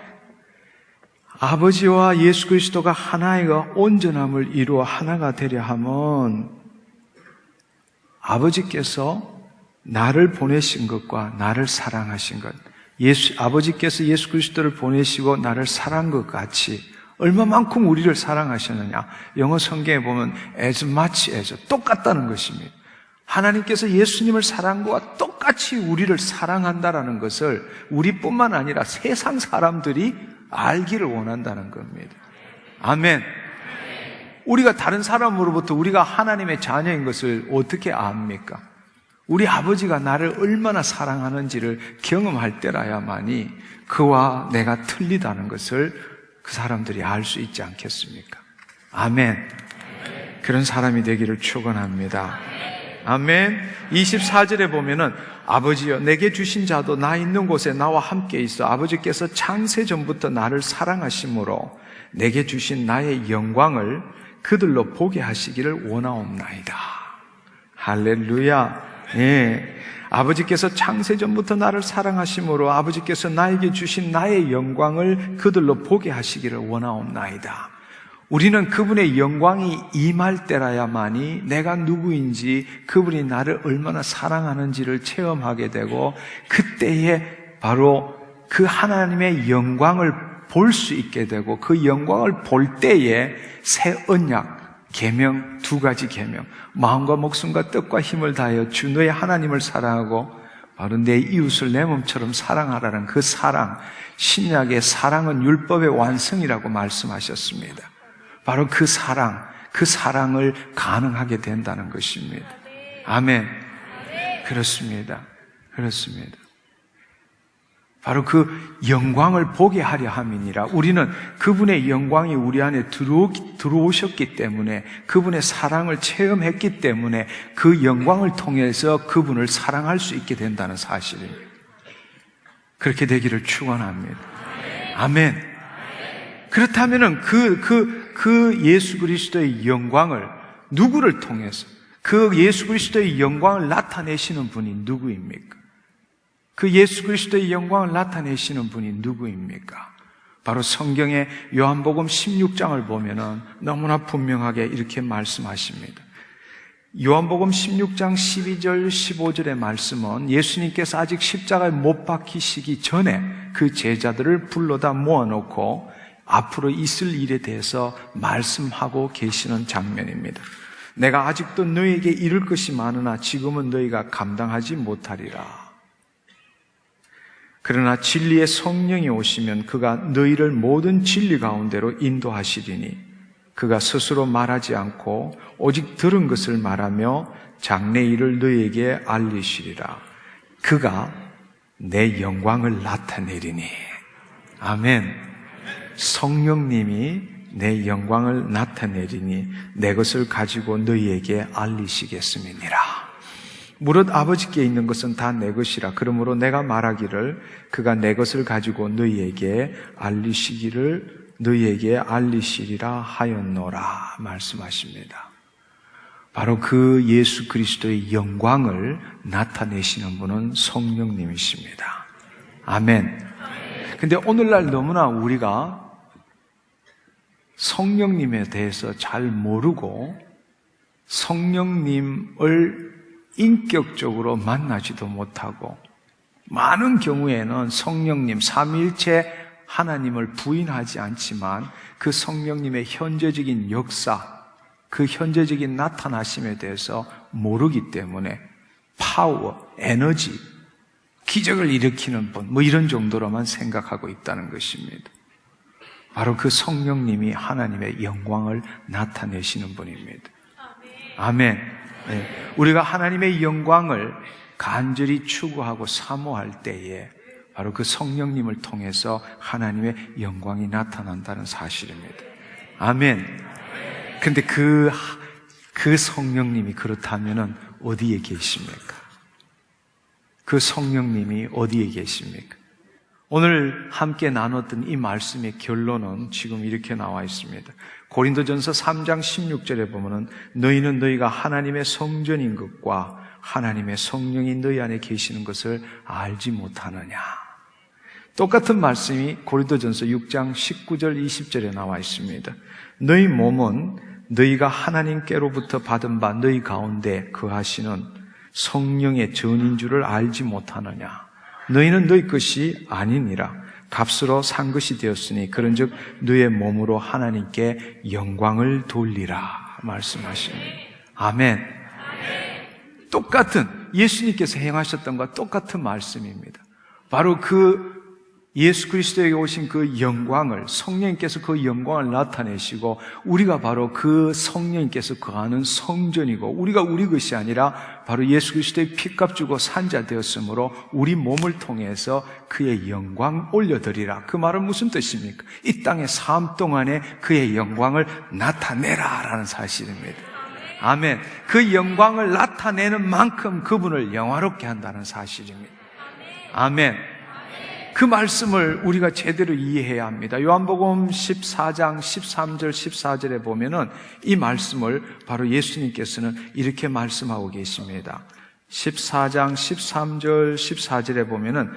아버지와 예수 그리스도가 하나이가 온전함을 이루어 하나가 되려 함은 아버지께서 나를 보내신 것과 나를 사랑하신 것, 아버지께서 예수 그리스도를 보내시고 나를 사랑한 것 같이 얼마만큼 우리를 사랑하셨느냐. 영어 성경에 보면 as much as, 똑같다는 것입니다. 하나님께서 예수님을 사랑한 것과 똑같이 우리를 사랑한다라는 것을 우리뿐만 아니라 세상 사람들이 알기를 원한다는 겁니다. 아멘. 우리가 다른 사람으로부터 우리가 하나님의 자녀인 것을 어떻게 압니까? 우리 아버지가 나를 얼마나 사랑하는지를 경험할 때라야만이 그와 내가 틀리다는 것을 그 사람들이 알 수 있지 않겠습니까? 아멘. 그런 사람이 되기를 축원합니다. 아멘. 24절에 보면은 아버지여 내게 주신 자도 나 있는 곳에 나와 함께 있어 아버지께서 창세 전부터 나를 사랑하심으로 내게 주신 나의 영광을 그들로 보게 하시기를 원하옵나이다. 할렐루야. 예. 아버지께서 창세 전부터 나를 사랑하심으로 아버지께서 나에게 주신 나의 영광을 그들로 보게 하시기를 원하옵나이다. 우리는 그분의 영광이 임할 때라야만이 내가 누구인지 그분이 나를 얼마나 사랑하는지를 체험하게 되고 그때에 바로 그 하나님의 영광을 볼 수 있게 되고 그 영광을 볼 때에 새 언약, 계명, 두 가지 계명, 마음과 목숨과 뜻과 힘을 다하여 주 너의 하나님을 사랑하고 바로 내 이웃을 내 몸처럼 사랑하라는 그 사랑, 신약의 사랑은 율법의 완성이라고 말씀하셨습니다. 바로 그 사랑을 가능하게 된다는 것입니다. 아멘. 그렇습니다. 그렇습니다. 바로 그 영광을 보게 하려 함이니라. 우리는 그분의 영광이 우리 안에 들어오셨기 때문에, 그분의 사랑을 체험했기 때문에 그 영광을 통해서 그분을 사랑할 수 있게 된다는 사실입니다. 그렇게 되기를 축원합니다. 아멘. 그렇다면은 그 예수 그리스도의 영광을 누구를 통해서, 그 예수 그리스도의 영광을 나타내시는 분이 누구입니까? 그 예수 그리스도의 영광을 나타내시는 분이 누구입니까? 바로 성경의 요한복음 16장을 보면은 너무나 분명하게 이렇게 말씀하십니다. 요한복음 16장 12절 15절의 말씀은 예수님께서 아직 십자가에 못 박히시기 전에 그 제자들을 불러다 모아놓고 앞으로 있을 일에 대해서 말씀하고 계시는 장면입니다. 내가 아직도 너희에게 이룰 것이 많으나 지금은 너희가 감당하지 못하리라. 그러나 진리의 성령이 오시면 그가 너희를 모든 진리 가운데로 인도하시리니 그가 스스로 말하지 않고 오직 들은 것을 말하며 장래 일을 너희에게 알리시리라. 그가 내 영광을 나타내리니. 아멘. 성령님이 내 영광을 나타내리니 내 것을 가지고 너희에게 알리시겠음이니라. 무릇 아버지께 있는 것은 다 내 것이라. 그러므로 내가 말하기를 그가 내 것을 가지고 너희에게 알리시리라 하였노라 말씀하십니다. 바로 그 예수 그리스도의 영광을 나타내시는 분은 성령님이십니다. 아멘. 근데 오늘날 너무나 우리가 성령님에 대해서 잘 모르고 성령님을 인격적으로 만나지도 못하고, 많은 경우에는 성령님, 삼위일체 하나님을 부인하지 않지만 그 성령님의 현재적인 역사, 그 현재적인 나타나심에 대해서 모르기 때문에 파워, 에너지, 기적을 일으키는 분, 이런 정도로만 생각하고 있다는 것입니다. 바로 그 성령님이 하나님의 영광을 나타내시는 분입니다. 아멘. 네. 우리가 하나님의 영광을 간절히 추구하고 사모할 때에 바로 그 성령님을 통해서 하나님의 영광이 나타난다는 사실입니다. 아멘. 그런데 그 성령님이 그렇다면은 어디에 계십니까? 그 성령님이 어디에 계십니까? 오늘 함께 나눴던 이 말씀의 결론은 지금 이렇게 나와 있습니다. 고린도전서 3장 16절에 보면은 너희는 너희가 하나님의 성전인 것과 하나님의 성령이 너희 안에 계시는 것을 알지 못하느냐. 똑같은 말씀이 고린도전서 6장 19절 20절에 나와 있습니다. 너희 몸은 너희가 하나님께로부터 받은 바 너희 가운데 거하시는 성령의 전인 줄을 알지 못하느냐. 너희는 너희 것이 아니니라. 값으로 산 것이 되었으니 그런즉 너의 몸으로 하나님께 영광을 돌리라 말씀하십니다. 아멘. 똑같은 예수님께서 행하셨던 것과 똑같은 말씀입니다. 바로 그 예수 그리스도에게 오신 그 영광을, 성령님께서 그 영광을 나타내시고 우리가 바로 그 성령님께서 거하는 성전이고 우리가 우리 것이 아니라 바로 예수 그리스도의 피값 주고 산자 되었으므로 우리 몸을 통해서 그의 영광 올려드리라. 그 말은 무슨 뜻입니까? 이 땅의 삶 동안에 그의 영광을 나타내라 라는 사실입니다. 아멘. 그 영광을 나타내는 만큼 그분을 영화롭게 한다는 사실입니다. 아멘. 그 말씀을 우리가 제대로 이해해야 합니다. 요한복음 14장 13절 14절에 보면은 이 말씀을 바로 예수님께서는 이렇게 말씀하고 계십니다. 14장 13절 14절에 보면은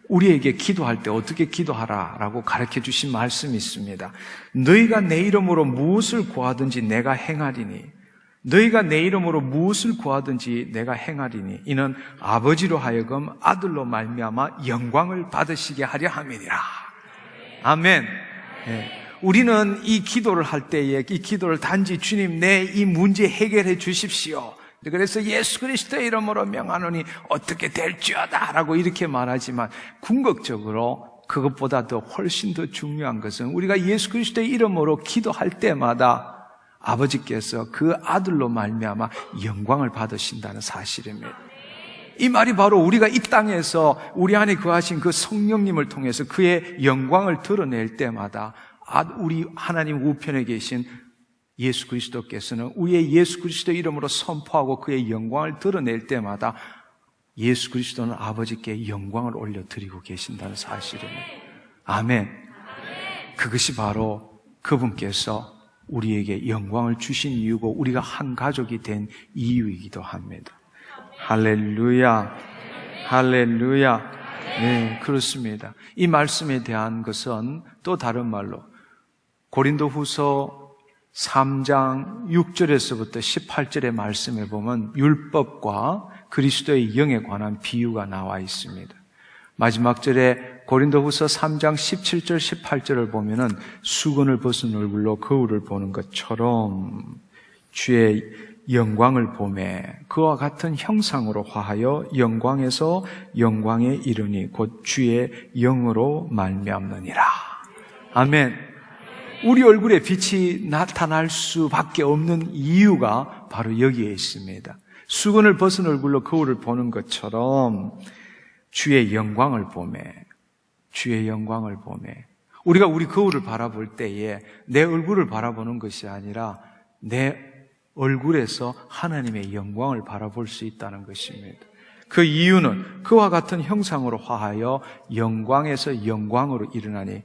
우리에게 기도할 때 어떻게 기도하라라고 가르쳐 주신 말씀이 있습니다. 너희가 내 이름으로 무엇을 구하든지 내가 행하리니, 너희가 내 이름으로 무엇을 구하든지 내가 행하리니 이는 아버지로 하여금 아들로 말미암아 영광을 받으시게 하려 함이니라. 아멘. 네. 우리는 이 기도를 할 때에 이 기도를 단지 주님 내 이 문제 해결해 주십시오, 그래서 예수 그리스도의 이름으로 명하노니 어떻게 될지어다 라고 이렇게 말하지만 궁극적으로 그것보다도 훨씬 더 중요한 것은 우리가 예수 그리스도의 이름으로 기도할 때마다 아버지께서 그 아들로 말미암아 영광을 받으신다는 사실입니다. 이 말이 바로 우리가 이 땅에서 우리 안에 거하신 그 성령님을 통해서 그의 영광을 드러낼 때마다 우리 하나님 우편에 계신 예수 그리스도께서는 우리의 예수 그리스도 이름으로 선포하고 그의 영광을 드러낼 때마다 예수 그리스도는 아버지께 영광을 올려드리고 계신다는 사실입니다. 아멘. 그것이 바로 그분께서 우리에게 영광을 주신 이유고 우리가 한 가족이 된 이유이기도 합니다. 할렐루야, 할렐루야. 네, 그렇습니다. 이 말씀에 대한 것은 또 다른 말로 고린도후서 3장 6절에서부터 18절의 말씀에 보면 율법과 그리스도의 영에 관한 비유가 나와 있습니다. 마지막 절에 고린도후서 3장 17절 18절을 보면은 수건을 벗은 얼굴로 거울을 보는 것처럼 주의 영광을 보매 그와 같은 형상으로 화하여 영광에서 영광에 이르니 곧 주의 영으로 말미암느니라. 아멘. 우리 얼굴에 빛이 나타날 수밖에 없는 이유가 바로 여기에 있습니다. 수건을 벗은 얼굴로 거울을 보는 것처럼 주의 영광을 보매, 주의 영광을 보매. 우리가 우리 거울을 바라볼 때에 내 얼굴을 바라보는 것이 아니라 내 얼굴에서 하나님의 영광을 바라볼 수 있다는 것입니다. 그 이유는 그와 같은 형상으로 화하여 영광에서 영광으로 일어나니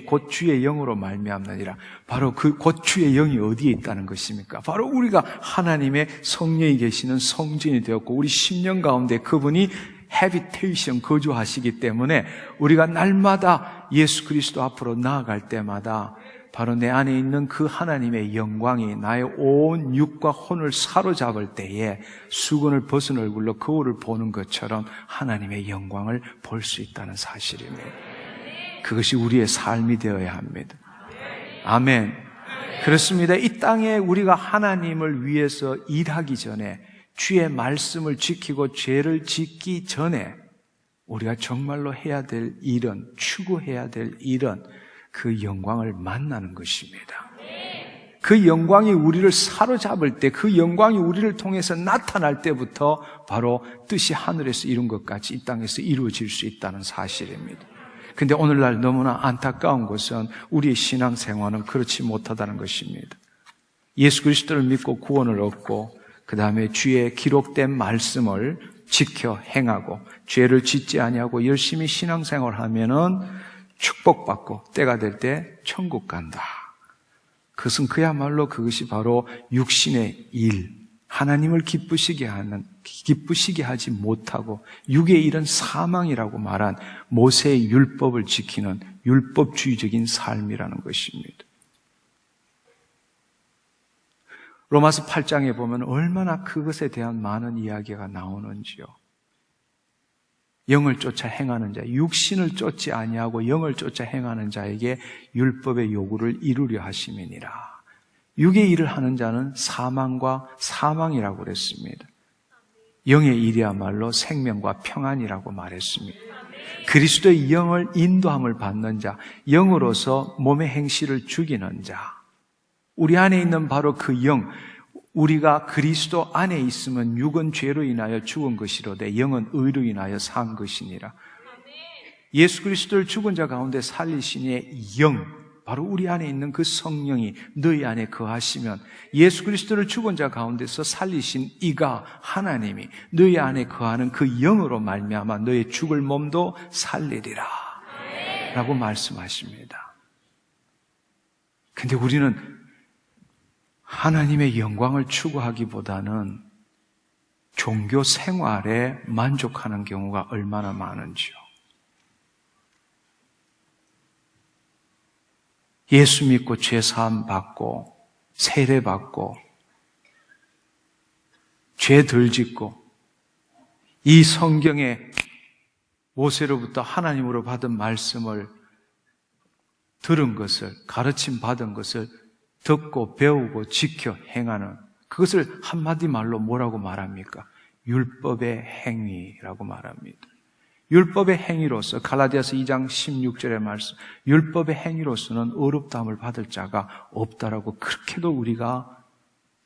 곧 주의 영으로 말미암느니라. 바로 그 곧 주의 영이 어디에 있다는 것입니까? 바로 우리가 하나님의 성령이 계시는 성전이 되었고 우리 심령 가운데 그분이 해비테이션 거주하시기 때문에 우리가 날마다 예수 그리스도 앞으로 나아갈 때마다 바로 내 안에 있는 그 하나님의 영광이 나의 온 육과 혼을 사로잡을 때에 수건을 벗은 얼굴로 거울을 보는 것처럼 하나님의 영광을 볼 수 있다는 사실입니다. 그것이 우리의 삶이 되어야 합니다. 아멘. 그렇습니다. 이 땅에 우리가 하나님을 위해서 일하기 전에 주의 말씀을 지키고 죄를 짓기 전에 우리가 정말로 해야 될 일은, 추구해야 될 일은 그 영광을 만나는 것입니다. 그 영광이 우리를 사로잡을 때, 그 영광이 우리를 통해서 나타날 때부터 바로 뜻이 하늘에서 이룬 것 같이 이 땅에서 이루어질 수 있다는 사실입니다. 근데 오늘날 너무나 안타까운 것은 우리의 신앙생활은 그렇지 못하다는 것입니다. 예수 그리스도를 믿고 구원을 얻고 그 다음에 주의 기록된 말씀을 지켜 행하고 죄를 짓지 아니하고 열심히 신앙생활하면은 축복받고 때가 될 때 천국 간다. 그것은 그야말로 그것이 바로 육신의 일, 하나님을 기쁘시게 하지 못하고 육의 일은 사망이라고 말한 모세의 율법을 지키는 율법주의적인 삶이라는 것입니다. 로마서 8장에 보면 얼마나 그것에 대한 많은 이야기가 나오는지요. 영을 쫓아 행하는 자, 육신을 쫓지 아니하고 영을 쫓아 행하는 자에게 율법의 요구를 이루려 하심이니라. 육의 일을 하는 자는 사망과 사망이라고 그랬습니다. 영의 일이야말로 생명과 평안이라고 말했습니다. 그리스도의 영을 인도함을 받는 자, 영으로서 몸의 행실을 죽이는 자, 우리 안에 있는 바로 그 영, 우리가 그리스도 안에 있으면 육은 죄로 인하여 죽은 것이로되 영은 의로 인하여 산 것이니라. 예수 그리스도를 죽은 자 가운데 살리시니의 영, 바로 우리 안에 있는 그 성령이 너희 안에 거하시면 예수 그리스도를 죽은 자 가운데서 살리신 이가 하나님이 너희 안에 거하는 그 영으로 말미암아 너의 죽을 몸도 살리리라 라고 말씀하십니다. 근데 우리는 하나님의 영광을 추구하기보다는 종교 생활에 만족하는 경우가 얼마나 많은지요. 예수 믿고 죄 사함 받고 세례 받고 죄 덜 짓고 이 성경에 모세로부터 하나님으로 받은 말씀을 들은 것을, 가르침 받은 것을 듣고 배우고 지켜 행하는 그것을 한마디 말로 뭐라고 말합니까? 율법의 행위라고 말합니다. 율법의 행위로서 갈라디아서 2장 16절의 말씀, 율법의 행위로서는 의롭다함을 받을 자가 없다라고 그렇게도 우리가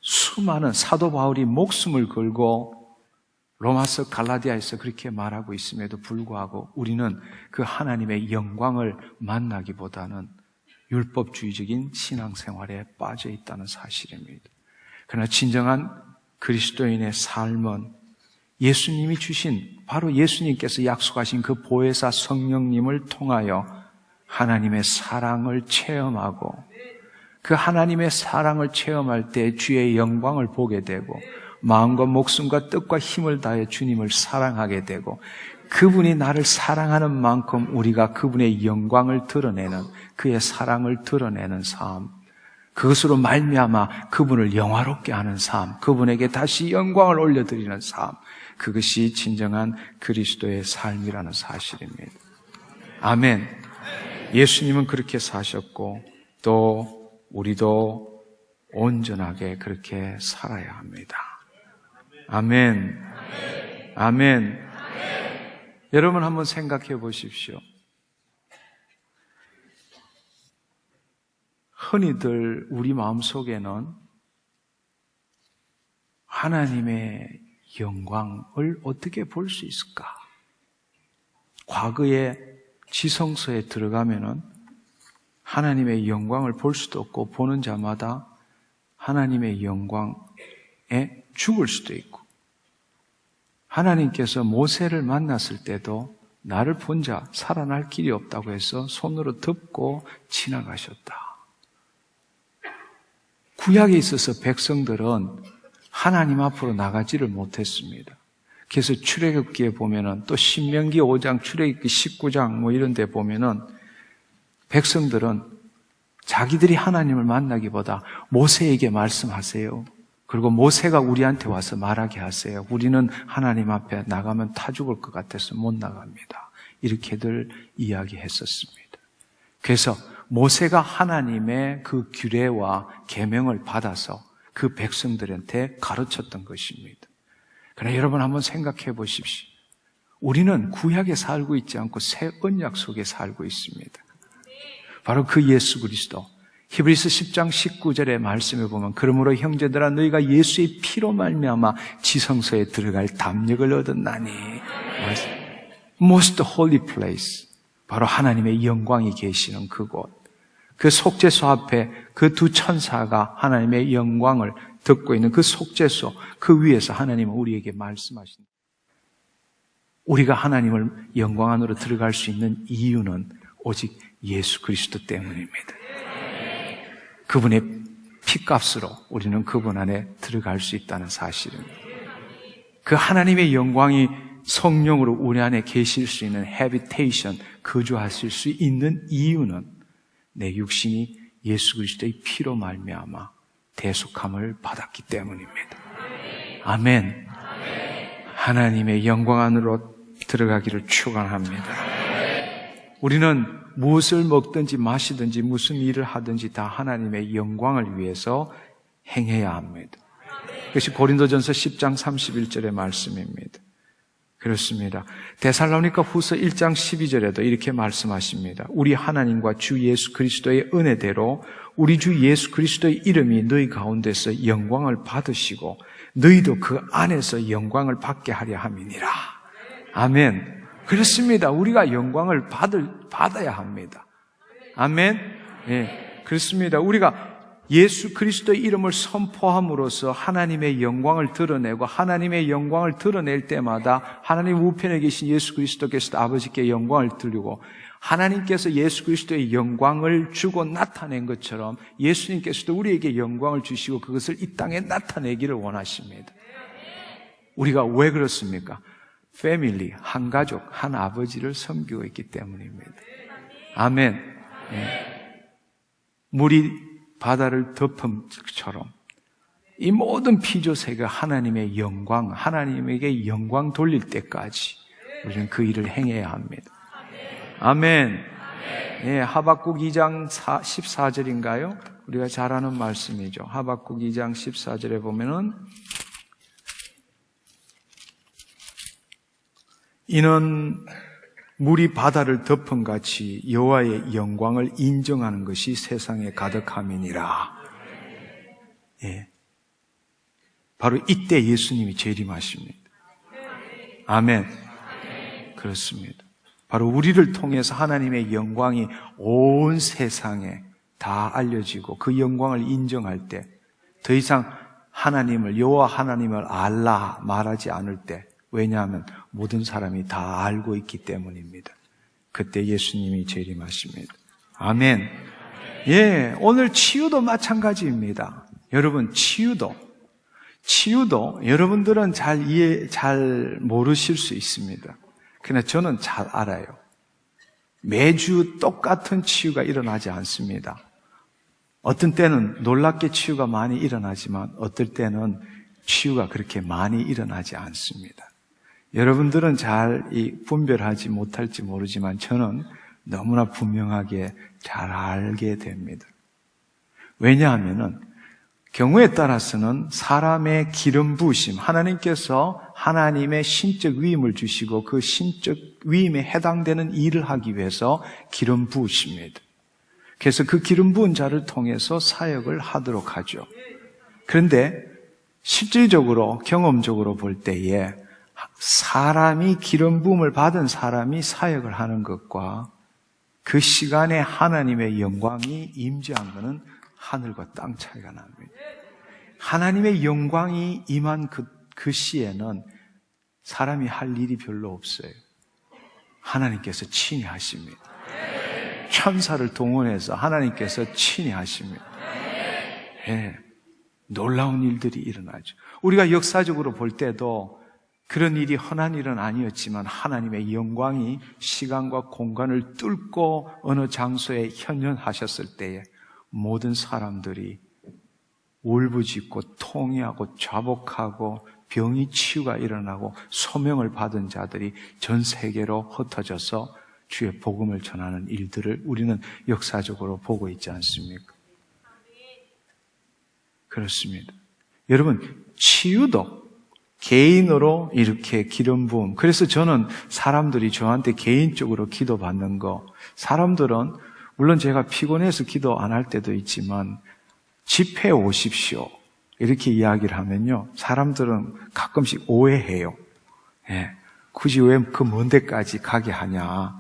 수많은 사도 바울이 목숨을 걸고 로마서 갈라디아에서 그렇게 말하고 있음에도 불구하고 우리는 그 하나님의 영광을 만나기보다는 율법주의적인 신앙생활에 빠져 있다는 사실입니다. 그러나 진정한 그리스도인의 삶은 예수님이 주신, 바로 예수님께서 약속하신 그 보혜사 성령님을 통하여 하나님의 사랑을 체험하고, 그 하나님의 사랑을 체험할 때 주의 영광을 보게 되고, 마음과 목숨과 뜻과 힘을 다해 주님을 사랑하게 되고, 그분이 나를 사랑하는 만큼 우리가 그분의 영광을 드러내는, 그의 사랑을 드러내는 삶, 그것으로 말미암아 그분을 영화롭게 하는 삶, 그분에게 다시 영광을 올려드리는 삶, 그것이 진정한 그리스도의 삶이라는 사실입니다. 아멘. 예수님은 그렇게 사셨고 또 우리도 온전하게 그렇게 살아야 합니다. 아멘. 아멘. 여러분 한번 생각해 보십시오. 흔히들 우리 마음속에는 하나님의 영광을 어떻게 볼 수 있을까? 과거에 지성소에 들어가면은 하나님의 영광을 볼 수도 없고 보는 자마다 하나님의 영광에 죽을 수도 있고, 하나님께서 모세를 만났을 때도 나를 본 자 살아날 길이 없다고 해서 손으로 덮고 지나가셨다. 구약에 있어서 백성들은 하나님 앞으로 나가지를 못했습니다. 그래서 출애굽기에 보면은 또 신명기 5장, 출애굽기 19장 뭐 이런 데 보면은 백성들은 자기들이 하나님을 만나기보다 모세에게 말씀하세요. 그리고 모세가 우리한테 와서 말하게 하세요. 우리는 하나님 앞에 나가면 타 죽을 것 같아서 못 나갑니다. 이렇게들 이야기했었습니다. 그래서 모세가 하나님의 그 규례와 계명을 받아서 그 백성들한테 가르쳤던 것입니다. 그러나 여러분 한번 생각해 보십시오. 우리는 구약에 살고 있지 않고 새 언약 속에 살고 있습니다. 바로 그 예수 그리스도. 히브리서 10장 19절의 말씀에 보면 그러므로 형제들아 너희가 예수의 피로 말미암아 지성소에 들어갈 담력을 얻었나니. Most holy place. 바로 하나님의 영광이 계시는 그곳. 그 속죄소 앞에 그 두 천사가 하나님의 영광을 듣고 있는 그 속죄소, 그 위에서 하나님은 우리에게 말씀하신다. 우리가 하나님을 영광 안으로 들어갈 수 있는 이유는 오직 예수 그리스도 때문입니다. 그분의 피값으로 우리는 그분 안에 들어갈 수 있다는 사실입니다. 그 하나님의 영광이 성령으로 우리 안에 계실 수 있는 habitation, 거주하실 수 있는 이유는 내 육신이 예수 그리스도의 피로 말미암아 대속함을 받았기 때문입니다. 아멘. 하나님의 영광 안으로 들어가기를 축원합니다. 우리는 무엇을 먹든지 마시든지 무슨 일을 하든지 다 하나님의 영광을 위해서 행해야 합니다. 그것이 고린도전서 10장 31절의 말씀입니다. 그렇습니다. 데살로니가 후서 1장 12절에도 이렇게 말씀하십니다. 우리 하나님과 주 예수 그리스도의 은혜대로 우리 주 예수 그리스도의 이름이 너희 가운데서 영광을 받으시고 너희도 그 안에서 영광을 받게 하려 함이니라. 아멘. 그렇습니다. 우리가 영광을 받아야 합니다. 아멘. 예, 그렇습니다. 우리가 예수 그리스도의 이름을 선포함으로써 하나님의 영광을 드러내고 하나님의 영광을 드러낼 때마다 하나님 우편에 계신 예수 그리스도께서도 아버지께 영광을 드리고 하나님께서 예수 그리스도의 영광을 주고 나타낸 것처럼 예수님께서도 우리에게 영광을 주시고 그것을 이 땅에 나타내기를 원하십니다. 우리가 왜 그렇습니까? 패밀리, 한 가족, 한 아버지를 섬기고 있기 때문입니다. 아멘. 예. 물이 바다를 덮음처럼 이 모든 피조세가 하나님의 영광, 하나님에게 영광 돌릴 때까지 우리는 그 일을 행해야 합니다. 아멘. 예, 하박국 2장 14절인가요? 우리가 잘 아는 말씀이죠. 하박국 2장 14절에 보면은 이는 물이 바다를 덮은 같이 여호와의 영광을 인정하는 것이 세상에 가득함이니라. 예. 바로 이때 예수님이 재림하십니다. 아멘. 그렇습니다. 바로 우리를 통해서 하나님의 영광이 온 세상에 다 알려지고 그 영광을 인정할 때 더 이상 하나님을, 여호와 하나님을 알라 말하지 않을 때, 왜냐하면 모든 사람이 다 알고 있기 때문입니다. 그때 예수님이 재림하십니다. 아멘. 예, 오늘 치유도 마찬가지입니다. 여러분, 치유도 여러분들은 잘 모르실 수 있습니다. 그러나 저는 잘 알아요. 매주 똑같은 치유가 일어나지 않습니다. 어떤 때는 놀랍게 치유가 많이 일어나지만 어떨 때는 치유가 그렇게 많이 일어나지 않습니다. 여러분들은 잘 분별하지 못할지 모르지만 저는 너무나 분명하게 잘 알게 됩니다. 왜냐하면은 경우에 따라서는 사람의 기름 부으심, 하나님께서 하나님의 신적 위임을 주시고 그 신적 위임에 해당되는 일을 하기 위해서 기름 부으십니다. 그래서 그 기름 부은 자를 통해서 사역을 하도록 하죠. 그런데 실질적으로 경험적으로 볼 때에 사람이 기름 부음을 받은 사람이 사역을 하는 것과 그 시간에 하나님의 영광이 임재한 것은 하늘과 땅 차이가 납니다. 하나님의 영광이 임한 그 시에는 사람이 할 일이 별로 없어요. 하나님께서 친히 하십니다. 천사를 동원해서 하나님께서 친히 하십니다. 예, 놀라운 일들이 일어나죠. 우리가 역사적으로 볼 때도 그런 일이 흔한 일은 아니었지만 하나님의 영광이 시간과 공간을 뚫고 어느 장소에 현현하셨을 때에 모든 사람들이 울부짖고 통회하고 자복하고 병이 치유가 일어나고 소명을 받은 자들이 전 세계로 흩어져서 주의 복음을 전하는 일들을 우리는 역사적으로 보고 있지 않습니까? 그렇습니다. 여러분, 치유도 개인으로 이렇게 기름 부음. 그래서 저는 사람들이 저한테 개인적으로 기도받는 거, 사람들은 물론 제가 피곤해서 기도 안 할 때도 있지만 집회에 오십시오 이렇게 이야기를 하면요, 사람들은 가끔씩 오해해요. 예, 굳이 왜 그 먼 데까지 가게 하냐,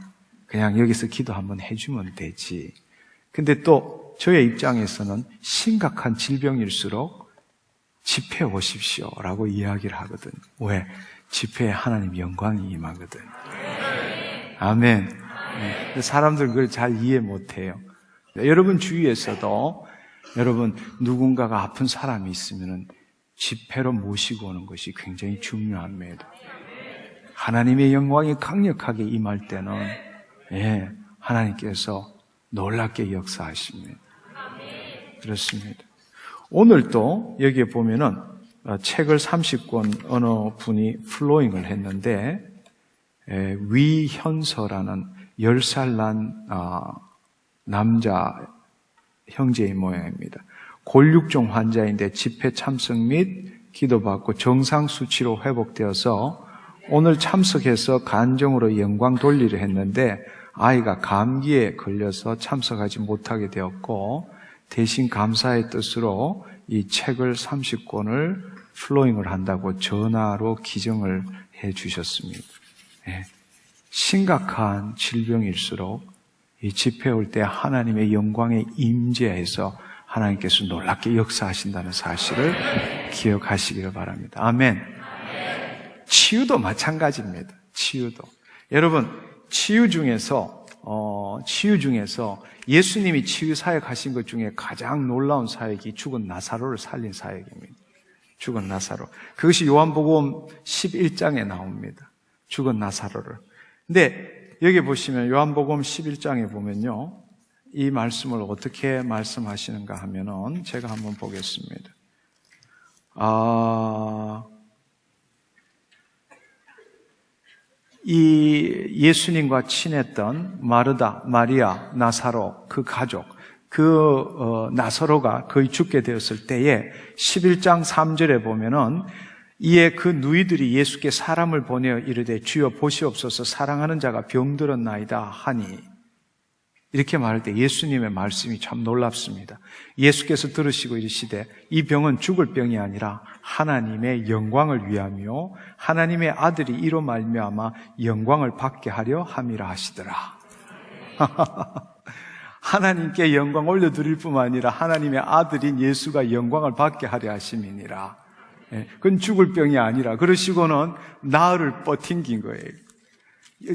그냥 여기서 기도 한번 해주면 되지. 근데 또 저의 입장에서는 심각한 질병일수록 집회에 오십시오 라고 이야기를 하거든요. 왜? 집회에 하나님 영광이 임하거든요. 아멘. 네. 사람들 그걸 잘 이해 못해요. 여러분 주위에서도 여러분 누군가가 아픈 사람이 있으면 집회로 모시고 오는 것이 굉장히 중요합니다. 하나님의 영광이 강력하게 임할 때는 하나님께서 놀랍게 역사하십니다. 그렇습니다. 오늘 또 여기에 보면은 책을 30권 어느 분이 플로잉을 했는데 위현서라는 10살 난 남자 형제의 모양입니다. 골육종 환자인데 집회 참석 및 기도받고 정상 수치로 회복되어서 오늘 참석해서 간정으로 영광 돌리를 했는데 아이가 감기에 걸려서 참석하지 못하게 되었고 대신 감사의 뜻으로 이 책을 30권을 플로잉을 한다고 전화로 기정을 해 주셨습니다. 심각한 질병일수록 이 집회 올 때 하나님의 영광에 임재해서 하나님께서 놀랍게 역사하신다는 사실을 기억하시기를 바랍니다. 아멘. 치유도 마찬가지입니다. 치유도. 여러분, 치유 중에서 예수님이 치유 사역하신 것 중에 가장 놀라운 사역이 죽은 나사로를 살린 사역입니다. 죽은 나사로. 그것이 요한복음 11장에 나옵니다. 죽은 나사로를. 근데 여기 보시면 요한복음 11장에 보면요, 이 말씀을 어떻게 말씀하시는가 하면은 제가 한번 보겠습니다. 이 예수님과 친했던 마르다, 마리아, 나사로 그 가족, 나사로가 거의 죽게 되었을 때에 11장 3절에 보면은 이에 그 누이들이 예수께 사람을 보내어 이르되 주여 보시옵소서 사랑하는 자가 병들었나이다 하니, 이렇게 말할 때 예수님의 말씀이 참 놀랍습니다. 예수께서 들으시고 이르시되 이 병은 죽을 병이 아니라 하나님의 영광을 위하며 하나님의 아들이 이로 말미암아 영광을 받게 하려 함이라 하시더라. 하나님께 영광 올려드릴 뿐만 아니라 하나님의 아들인 예수가 영광을 받게 하려 하심이니라. 그건 죽을 병이 아니라, 그러시고는 나흘을 버틴긴 거예요.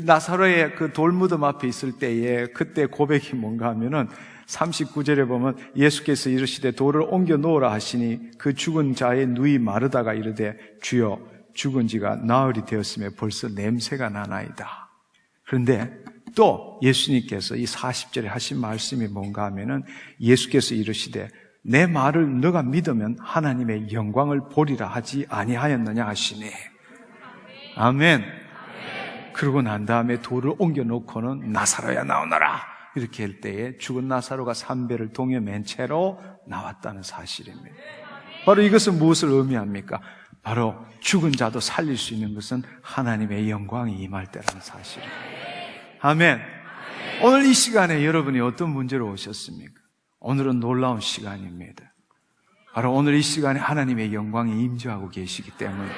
나사로의 그 돌무덤 앞에 있을 때에 그때 고백이 뭔가 하면은 39절에 보면 예수께서 이르시되 돌을 옮겨 놓으라 하시니 그 죽은 자의 누이 마르다가 이르되 주여 죽은 지가 나흘이 되었음에 벌써 냄새가 나나이다. 그런데 또 예수님께서 이 40절에 하신 말씀이 뭔가 하면은 예수께서 이르시되 내 말을 너가 믿으면 하나님의 영광을 보리라 하지 아니하였느냐 하시니. 아멘. 그러고 난 다음에 돌을 옮겨놓고는 나사로야 나오너라 이렇게 할 때에 죽은 나사로가 삼배를 동여맨 채로 나왔다는 사실입니다. 바로 이것은 무엇을 의미합니까? 바로 죽은 자도 살릴 수 있는 것은 하나님의 영광이 임할 때라는 사실입니다. 아멘. 오늘 이 시간에 여러분이 어떤 문제로 오셨습니까? 오늘은 놀라운 시간입니다. 바로 오늘 이 시간에 하나님의 영광이 임재하고 계시기 때문에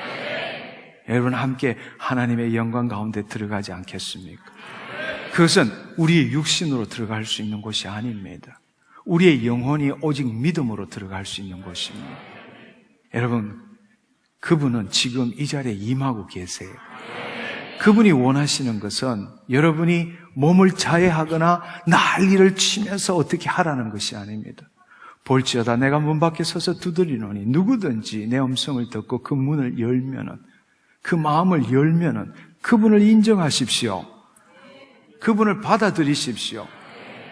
여러분 함께 하나님의 영광 가운데 들어가지 않겠습니까? 그것은 우리의 육신으로 들어갈 수 있는 곳이 아닙니다. 우리의 영혼이 오직 믿음으로 들어갈 수 있는 곳입니다. 여러분, 그분은 지금 이 자리에 임하고 계세요. 그분이 원하시는 것은 여러분이 몸을 자해하거나 난리를 치면서 어떻게 하라는 것이 아닙니다. 볼지어다 내가 문 밖에 서서 두드리노니 누구든지 내 음성을 듣고 그 문을 열면은, 그 마음을 열면은 그분을 인정하십시오. 그분을 받아들이십시오.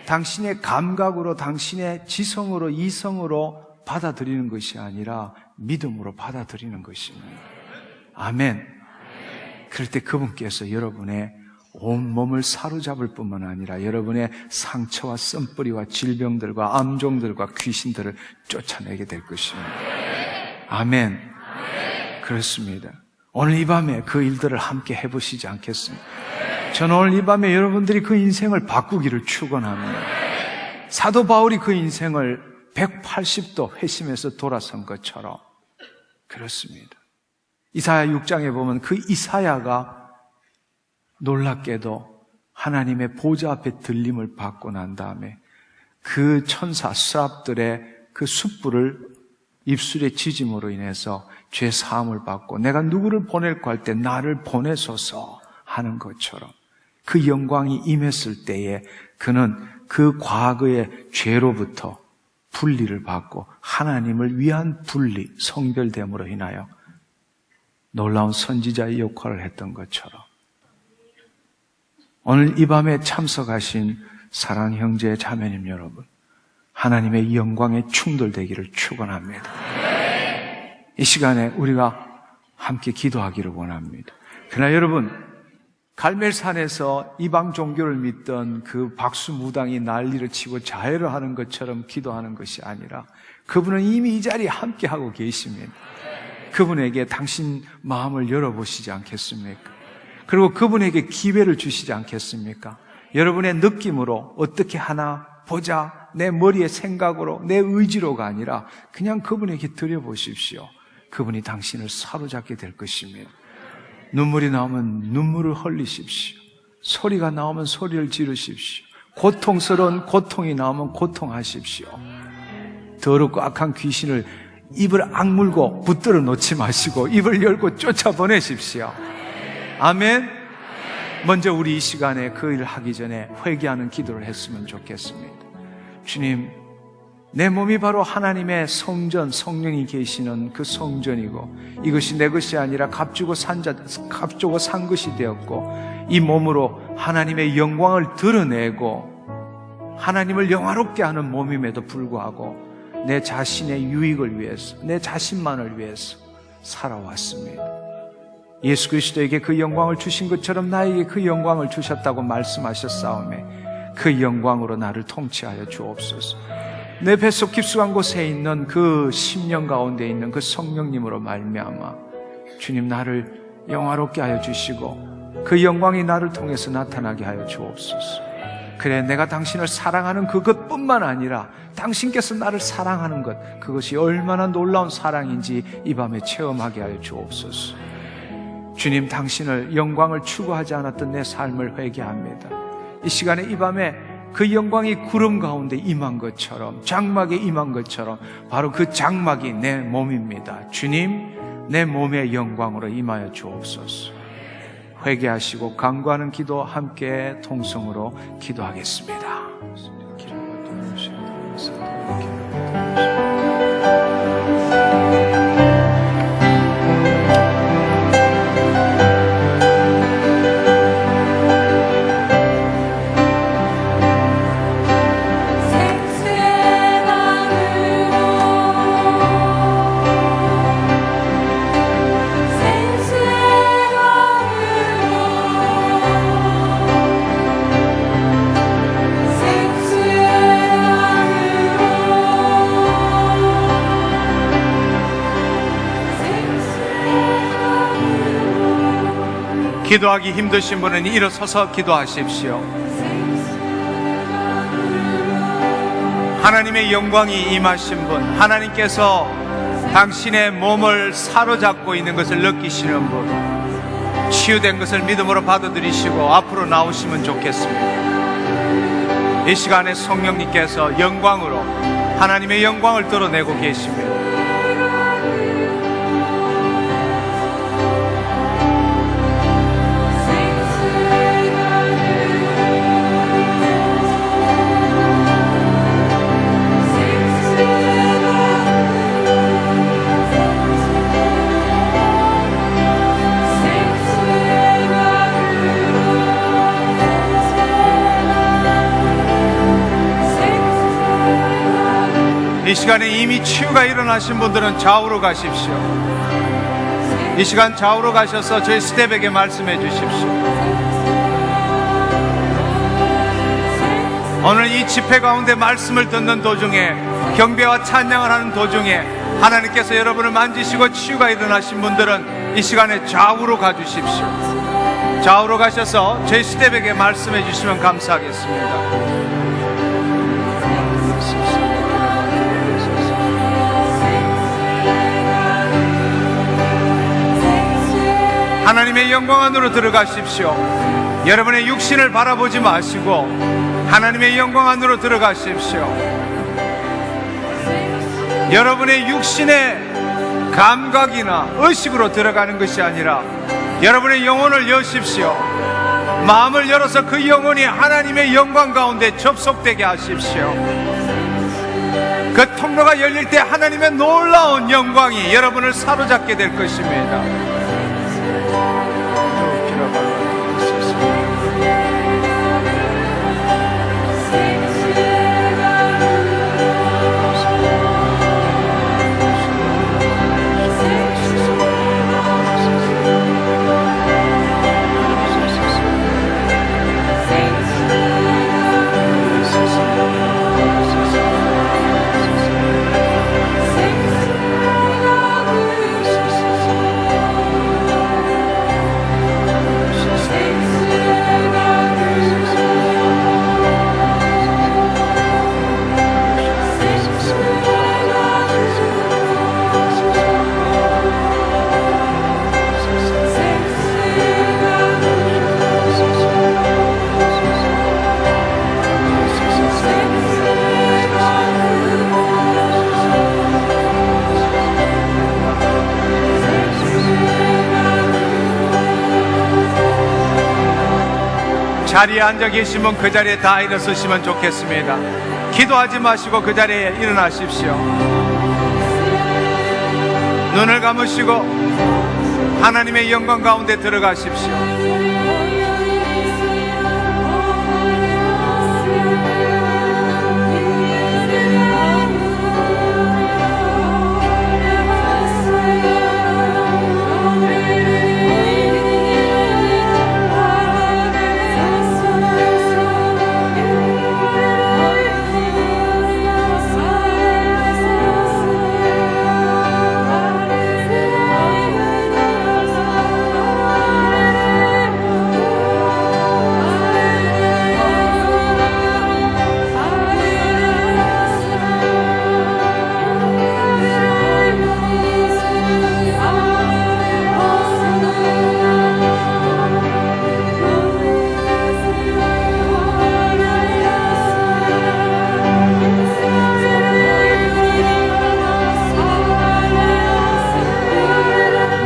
당신의 감각으로, 당신의 지성으로, 이성으로 받아들이는 것이 아니라 믿음으로 받아들이는 것입니다. 아멘. 그럴 때 그분께서 여러분의 온몸을 사로잡을 뿐만 아니라 여러분의 상처와 씀뿌리와 질병들과 암종들과 귀신들을 쫓아내게 될 것입니다. 아멘. 그렇습니다. 오늘 이 밤에 그 일들을 함께 해보시지 않겠습니까? 저는 오늘 이 밤에 여러분들이 그 인생을 바꾸기를 축원합니다. 사도 바울이 그 인생을 180도 회심해서 돌아선 것처럼. 그렇습니다. 이사야 6장에 보면 그 이사야가 놀랍게도 하나님의 보좌 앞에 들림을 받고 난 다음에 그 천사 스랍들의 그 숯불을 입술에 지짐으로 인해서 죄 사함을 받고 내가 누구를 보낼까 할 때 나를 보내소서 하는 것처럼 그 영광이 임했을 때에 그는 그 과거의 죄로부터 분리를 받고 하나님을 위한 분리, 성별됨으로 인하여 놀라운 선지자의 역할을 했던 것처럼 오늘 이 밤에 참석하신 사랑 형제 자매님 여러분, 하나님의 영광에 충돌되기를 축원합니다. 이 시간에 우리가 함께 기도하기를 원합니다. 그러나 여러분, 갈멜산에서 이방 종교를 믿던 그 박수무당이 난리를 치고 자해를 하는 것처럼 기도하는 것이 아니라 그분은 이미 이 자리에 함께하고 계십니다. 그분에게 당신 마음을 열어보시지 않겠습니까? 그리고 그분에게 기회를 주시지 않겠습니까? 여러분의 느낌으로 어떻게 하나 보자, 내 머리의 생각으로, 내 의지로가 아니라 그냥 그분에게 드려보십시오. 그분이 당신을 사로잡게 될 것입니다. 눈물이 나오면 눈물을 흘리십시오. 소리가 나오면 소리를 지르십시오. 고통스러운 고통이 나오면 고통하십시오. 더럽고 악한 귀신을 입을 악물고 붙들어 놓지 마시고 입을 열고 쫓아보내십시오. 아멘. 먼저 우리 이 시간에 그 일을 하기 전에 회개하는 기도를 했으면 좋겠습니다. 주님, 내 몸이 바로 하나님의 성전, 성령이 계시는 그 성전이고 이것이 내 것이 아니라 값주고 산 것이 되었고 이 몸으로 하나님의 영광을 드러내고 하나님을 영화롭게 하는 몸임에도 불구하고 내 자신의 유익을 위해서, 내 자신만을 위해서 살아왔습니다. 예수 그리스도에게 그 영광을 주신 것처럼 나에게 그 영광을 주셨다고 말씀하셨사오매 그 영광으로 나를 통치하여 주옵소서. 내 뱃속 깊숙한 곳에 있는 그 심령 가운데 있는 그 성령님으로 말미암아 주님 나를 영화롭게 하여 주시고 그 영광이 나를 통해서 나타나게 하여 주옵소서. 그래, 내가 당신을 사랑하는 그것뿐만 아니라 당신께서 나를 사랑하는 것, 그것이 얼마나 놀라운 사랑인지 이 밤에 체험하게 하여 주옵소서. 주님, 당신을 영광을 추구하지 않았던 내 삶을 회개합니다. 이 시간에 이 밤에 그 영광이 구름 가운데 임한 것처럼, 장막에 임한 것처럼 바로 그 장막이 내 몸입니다. 주님, 내 몸의 영광으로 임하여 주옵소서. 회개하시고 간구하는 기도 함께 통성으로 기도하겠습니다. 기도하기 힘드신 분은 일어서서 기도하십시오. 하나님의 영광이 임하신 분, 하나님께서 당신의 몸을 사로잡고 있는 것을 느끼시는 분, 치유된 것을 믿음으로 받아들이시고 앞으로 나오시면 좋겠습니다. 이 시간에 성령님께서 영광으로 하나님의 영광을 드러내고 계십니다. 이 시간에 이미 치유가 일어나신 분들은 좌우로 가십시오. 이 시간 좌우로 가셔서 저희 스텝에게 말씀해 주십시오. 오늘 이 집회 가운데 말씀을 듣는 도중에, 경배와 찬양을 하는 도중에 하나님께서 여러분을 만지시고 치유가 일어나신 분들은 이 시간에 좌우로 가주십시오. 좌우로 가셔서 저희 스텝에게 말씀해 주시면 감사하겠습니다. 하나님의 영광 안으로 들어가십시오. 여러분의 육신을 바라보지 마시고 하나님의 영광 안으로 들어가십시오. 여러분의 육신의 감각이나 의식으로 들어가는 것이 아니라 여러분의 영혼을 여십시오. 마음을 열어서 그 영혼이 하나님의 영광 가운데 접속되게 하십시오. 그 통로가 열릴 때 하나님의 놀라운 영광이 여러분을 사로잡게 될 것입니다. 자리에 앉아 계시면 그 자리에 다 일어서시면 좋겠습니다. 기도하지 마시고 그 자리에 일어나십시오. 눈을 감으시고 하나님의 영광 가운데 들어가십시오.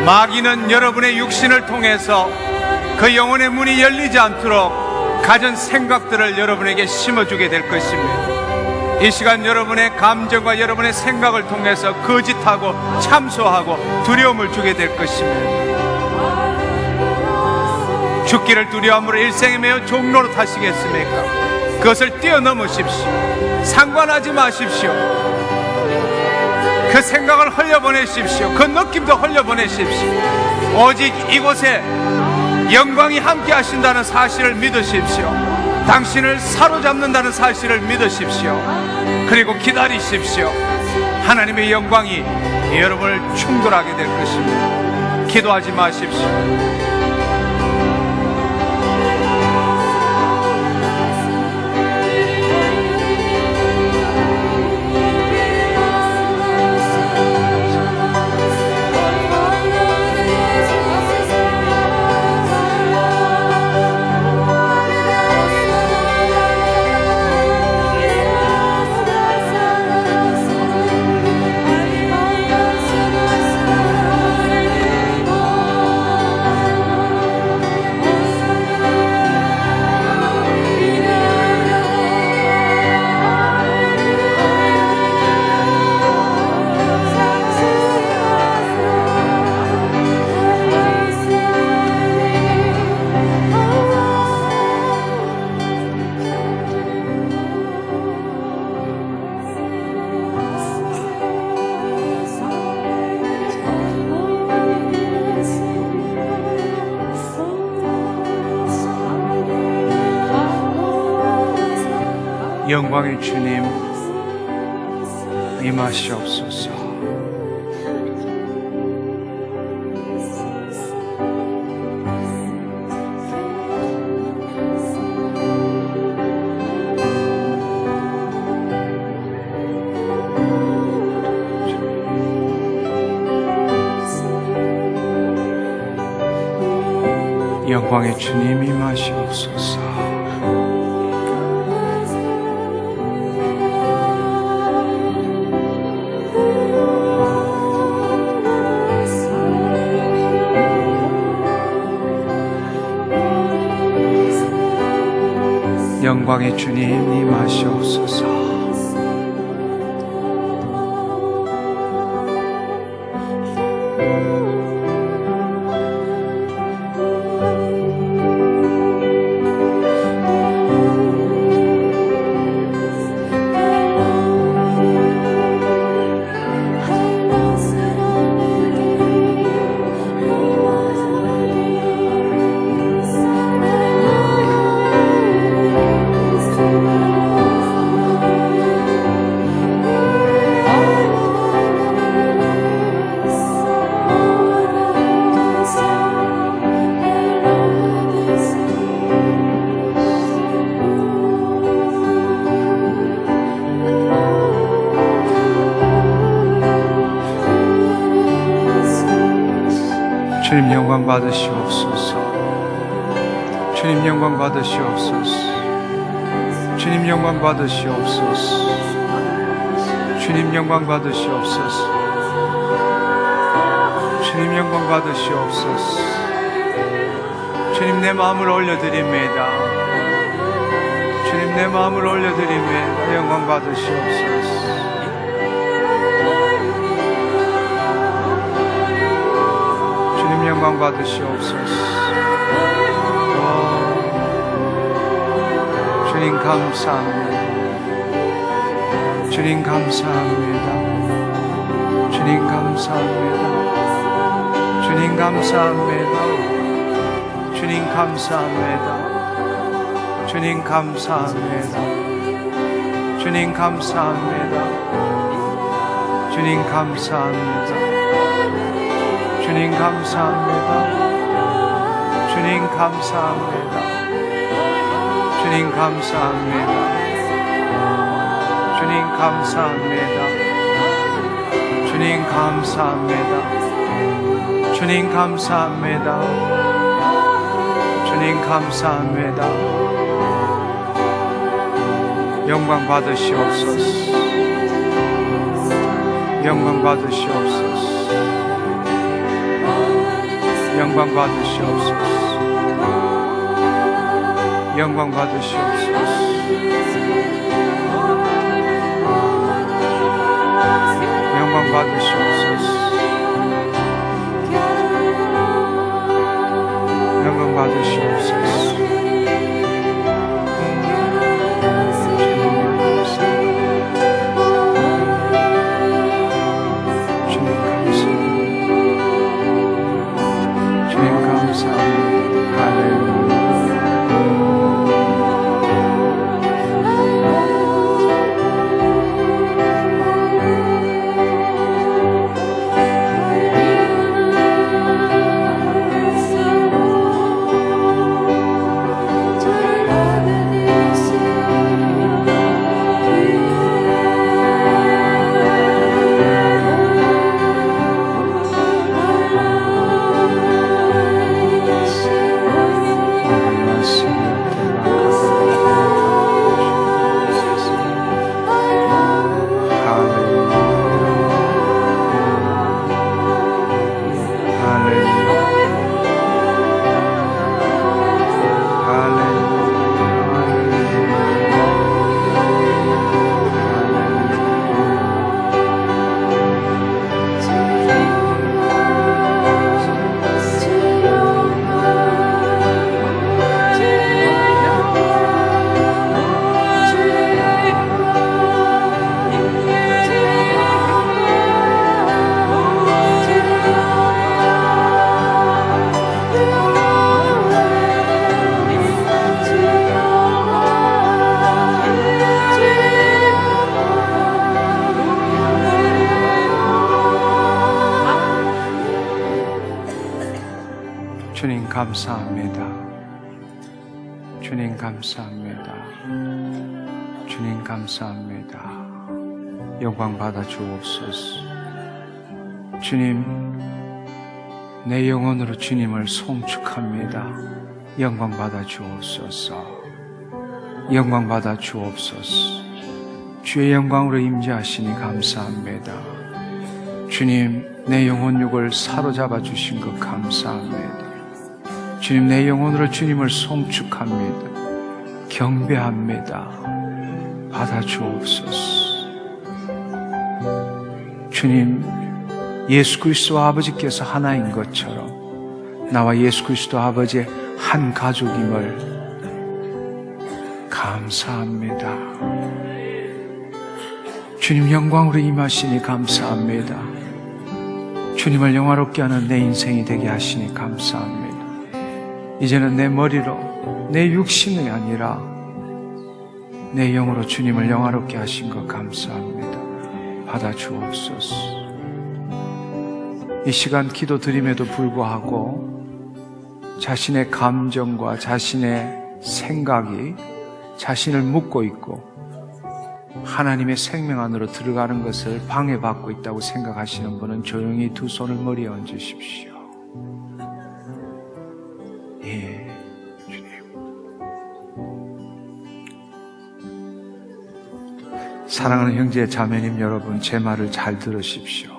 마귀는 여러분의 육신을 통해서 그 영혼의 문이 열리지 않도록 가진 생각들을 여러분에게 심어주게 될 것입니다. 이 시간 여러분의 감정과 여러분의 생각을 통해서 거짓하고 참소하고 두려움을 주게 될 것입니다. 죽기를 두려움으로 일생에 매여 종로로 타시겠습니까? 그것을 뛰어넘으십시오. 상관하지 마십시오. 그 생각을 흘려보내십시오. 그 느낌도 흘려보내십시오. 오직 이곳에 영광이 함께 하신다는 사실을 믿으십시오. 당신을 사로잡는다는 사실을 믿으십시오. 그리고 기다리십시오. 하나님의 영광이 여러분을 충돌하게 될 것입니다. 기도하지 마십시오. 영광의 주님 임하시옵소서. 영광의 주님 임하시옵소서. 영광의 주님 임하시옵소서. 주님 영광 받으시옵소서. 주님 영광 받으시옵소서. 주님 영광 받으시옵소서. 주님 영광 받으시옵소서. 주님 영광 받으시옵소서. 주님 내 마음을 올려드립니다. 주님 내 마음을 올려드립니다. 영광 받으시옵소서. 영광 받으시옵소서. 주님 감사합니다. 주님 감사합니다. 주님 감사합니다. 주님 감사합니다. 주님 감사합니다. 주님 감사합니다. 주님 감사합니다. 주님 감사합니다. 주님 감사합니다. 주님 감사합니다. 주님 감사합니다. 주님 감사합니다. 주님 감사합니다. 주님 감사합니다. 주님 감사합니다. 영광 받으시옵소서. 영광 받으시옵소서. 영광 받으시옵소서. 영광 받으시옵소서. 영광 받으시옵소서. 영광 받으시옵소서. 주님 감사합니다. 주님 감사합니다. 주님 감사합니다. 영광 받아 주옵소서. 주님, 내 영혼으로 주님을 송축합니다. 영광 받아 주옵소서. 영광 받아 주옵소서. 주의 영광으로 임재하시니 감사합니다. 주님, 내 영혼육을 사로잡아 주신 것 감사합니다. 주님, 내 영혼으로 주님을 송축합니다. 경배합니다. 받아 주옵소서. 주님, 예수 그리스도와 아버지께서 하나인 것처럼 나와 예수 그리스도 아버지의 한 가족임을 감사합니다. 주님, 영광으로 임하시니 감사합니다. 주님을 영화롭게 하는 내 인생이 되게 하시니 감사합니다. 이제는 내 머리로, 내 육신이 아니라 내 영으로 주님을 영화롭게 하신 것 감사합니다. 받아 주옵소서. 이 시간 기도 드림에도 불구하고 자신의 감정과 자신의 생각이 자신을 묶고 있고 하나님의 생명 안으로 들어가는 것을 방해받고 있다고 생각하시는 분은 조용히 두 손을 머리에 얹으십시오. 예, 주님. 사랑하는 형제 자매님 여러분, 제 말을 잘 들으십시오.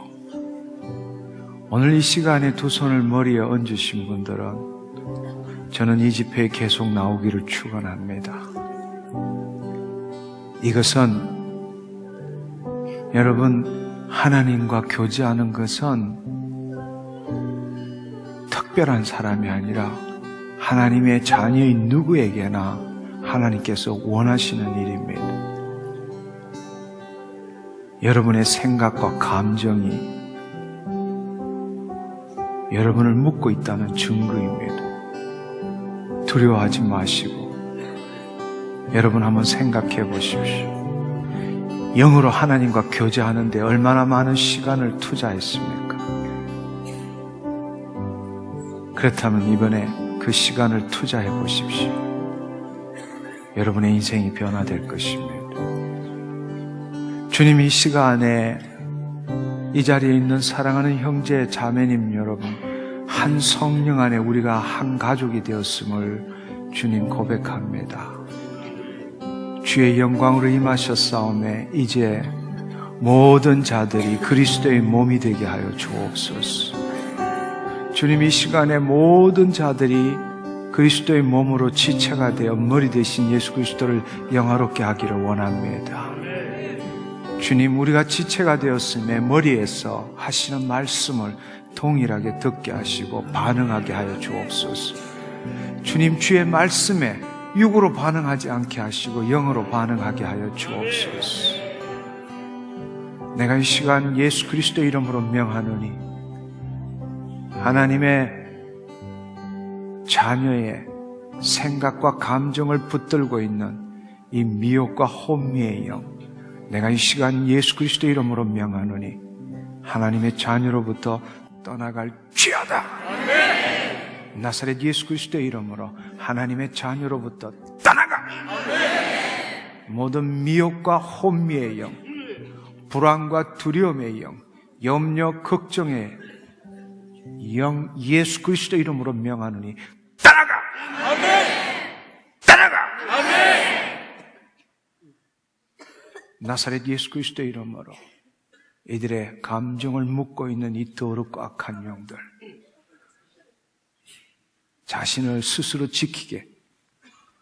오늘 이 시간에 두 손을 머리에 얹으신 분들은 저는 이 집회에 계속 나오기를 축원합니다. 이것은 여러분, 하나님과 교제하는 것은 특별한 사람이 아니라 하나님의 자녀인 누구에게나 하나님께서 원하시는 일입니다. 여러분의 생각과 감정이 여러분을 묶고 있다는 증거입니다. 두려워하지 마시고 여러분 한번 생각해 보십시오. 영으로 하나님과 교제하는데 얼마나 많은 시간을 투자했습니까? 그렇다면 이번에 그 시간을 투자해 보십시오. 여러분의 인생이 변화될 것입니다. 주님, 이 시간에 이 자리에 있는 사랑하는 형제 자매님 여러분, 한 성령 안에 우리가 한 가족이 되었음을 주님 고백합니다. 주의 영광으로 임하셨사오매 이제 모든 자들이 그리스도의 몸이 되게 하여 주옵소서. 주님, 이 시간에 모든 자들이 그리스도의 몸으로 지체가 되어 머리 대신 예수 그리스도를 영화롭게 하기를 원합니다. 주님, 우리가 지체가 되었음에 머리에서 하시는 말씀을 동일하게 듣게 하시고 반응하게 하여 주옵소서. 주님, 주의 말씀에 육으로 반응하지 않게 하시고 영으로 반응하게 하여 주옵소서. 내가 이 시간 예수 그리스도의 이름으로 명하노니 하나님의 자녀의 생각과 감정을 붙들고 있는 이 미혹과 혼미의 영, 내가 이 시간 예수 그리스도의 이름으로 명하노니 하나님의 자녀로부터 떠나갈지어다. 나사렛 예수 그리스도의 이름으로 하나님의 자녀로부터 떠나가. 모든 미혹과 혼미의 영, 불안과 두려움의 영, 염려, 걱정의 영, 예수 그리스도 이름으로 명하노니 떠나가! 떠나가! 나사렛 예수 그리스도 이름으로 이들의 감정을 묶고 있는 이 더럽고 악한 영들, 자신을 스스로 지키게,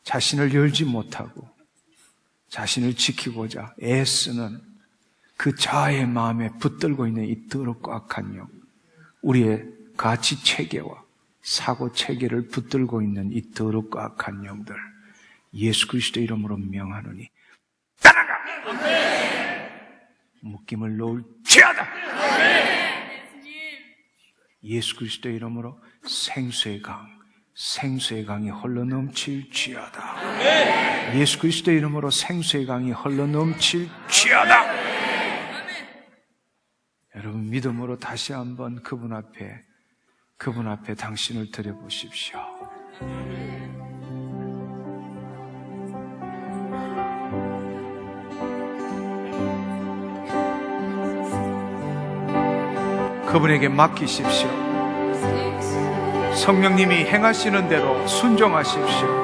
자신을 열지 못하고 자신을 지키고자 애쓰는 그 자아의 마음에 붙들고 있는 이 더럽고 악한 영, 우리의 가치 체계와 사고 체계를 붙들고 있는 이 더럽고 악한 영들, 예수 그리스도 이름으로 명하노니 떠나가! 묶임을 놓을지어다! 예수 그리스도 이름으로 생수의 강이 흘러 넘칠지어다. 예수 그리스도 이름으로 생수의 강이 흘러 넘칠지어다. 여러분, 믿음으로 다시 한번 그분 앞에 당신을 드려보십시오. 그분에게 맡기십시오. 성령님이 행하시는 대로 순종하십시오.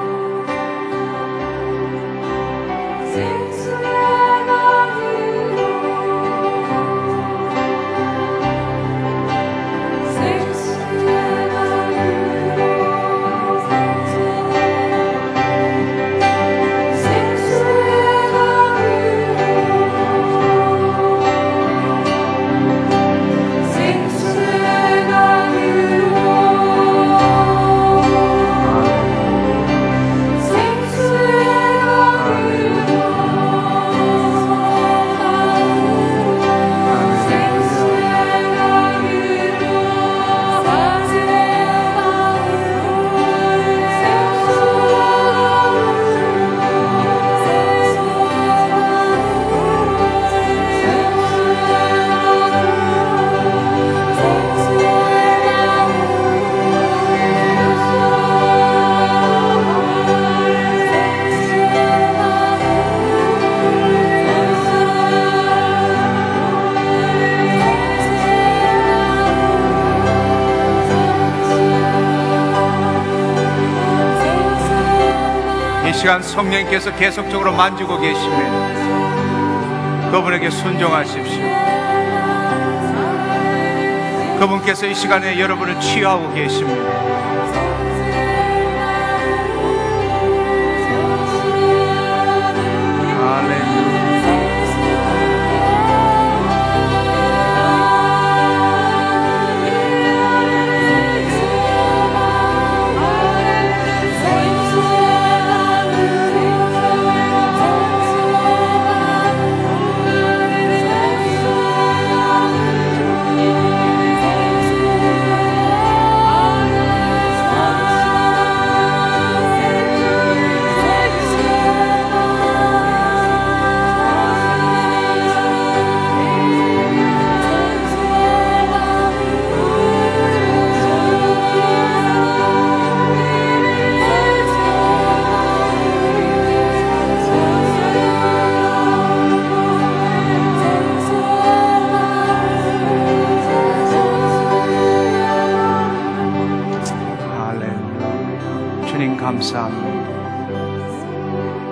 이 시간 성령님께서 계속적으로 만지고 계십니다. 그분에게 순종하십시오. 그분께서 이 시간에 여러분을 치유하고 계십니다.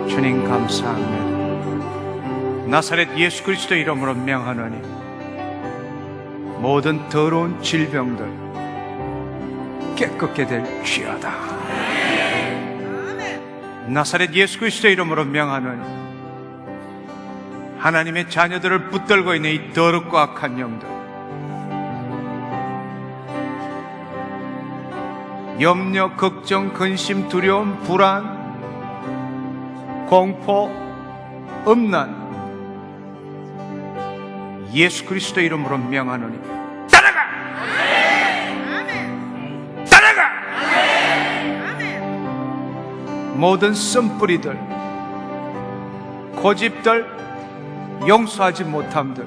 주님 감사합니다. 나사렛 예수 그리스도 이름으로 명하노니 모든 더러운 질병들, 깨끗게 될지어다. 나사렛 예수 그리스도의 이름으로 명하노니 하나님의 자녀들을 붙들고 있는 이 더럽고 악한 영들, 염려, 걱정, 근심, 두려움, 불안, 공포, 음란, 예수 그리스도의 이름으로 명하노니 따라가! 따라가! 모든 쓴뿌리들, 고집들, 용서하지 못함들,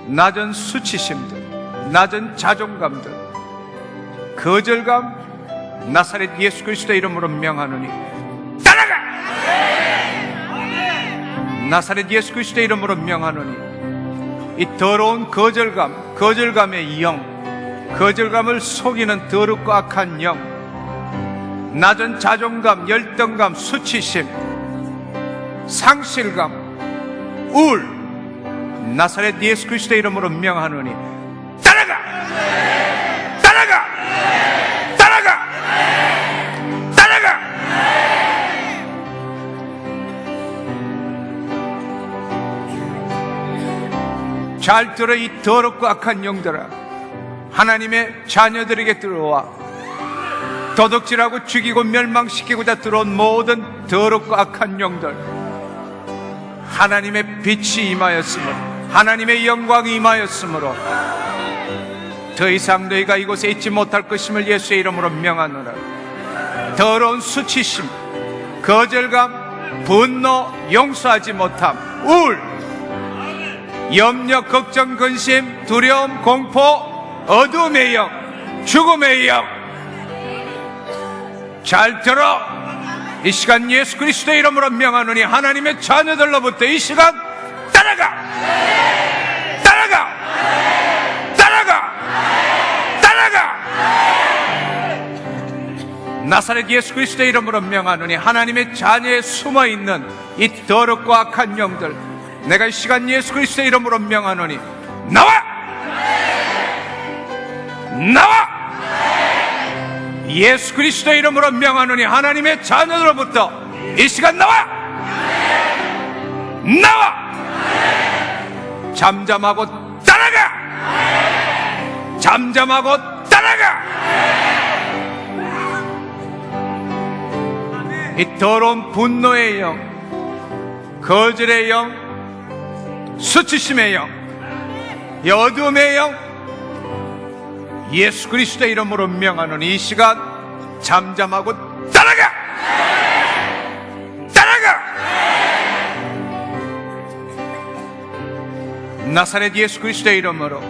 낮은 수치심들, 낮은 자존감들, 거절감, 나사렛 예수 그리스도의 이름으로 명하노니 따라가! 나사렛 예수 그리스도의 이름으로 명하노니 이 더러운 거절감, 거절감의 영, 거절감을 속이는 더럽고 악한 영, 낮은 자존감, 열등감, 수치심, 상실감, 우울, 나사렛 예수 그리스도의 이름으로 명하노니 따라가! 따라가! 따라가! 따라가! 잘 들어 이 더럽고 악한 영들아, 하나님의 자녀들에게 들어와 도둑질하고 죽이고 멸망시키고자 들어온 모든 더럽고 악한 영들, 하나님의 빛이 임하였으므로, 하나님의 영광이 임하였으므로 더 이상 너희가 이곳에 있지 못할 것임을 예수의 이름으로 명하노라. 더러운 수치심, 거절감, 분노, 용서하지 못함, 우울, 염려, 걱정, 근심, 두려움, 공포, 어둠의 영, 죽음의 영, 잘 들어 이 시간 예수 그리스도의 이름으로 명하노니 하나님의 자녀들로부터 이 시간 따라가! 따라가! 따라가! 따라가! 나사렛 예수 그리스도의 이름으로 명하노니 하나님의 자녀에 숨어있는 이 더럽고 악한 영들, 내가 이 시간 예수 그리스도의 이름으로 명하노니 나와! 나와! 예수 그리스도의 이름으로 명하노니 하나님의 자녀들로부터 이 시간 나와! 나와! 잠잠하고 따라가! 잠잠하고 따라가! 이 더러운 분노의 영, 거절의 영, 수치심의 영, 이 어둠의 영, 예수 그리스도의 이름으로 명하노니 이 시간 잠잠하고 따라가! 따라가! 나사렛 예수 그리스도의 이름으로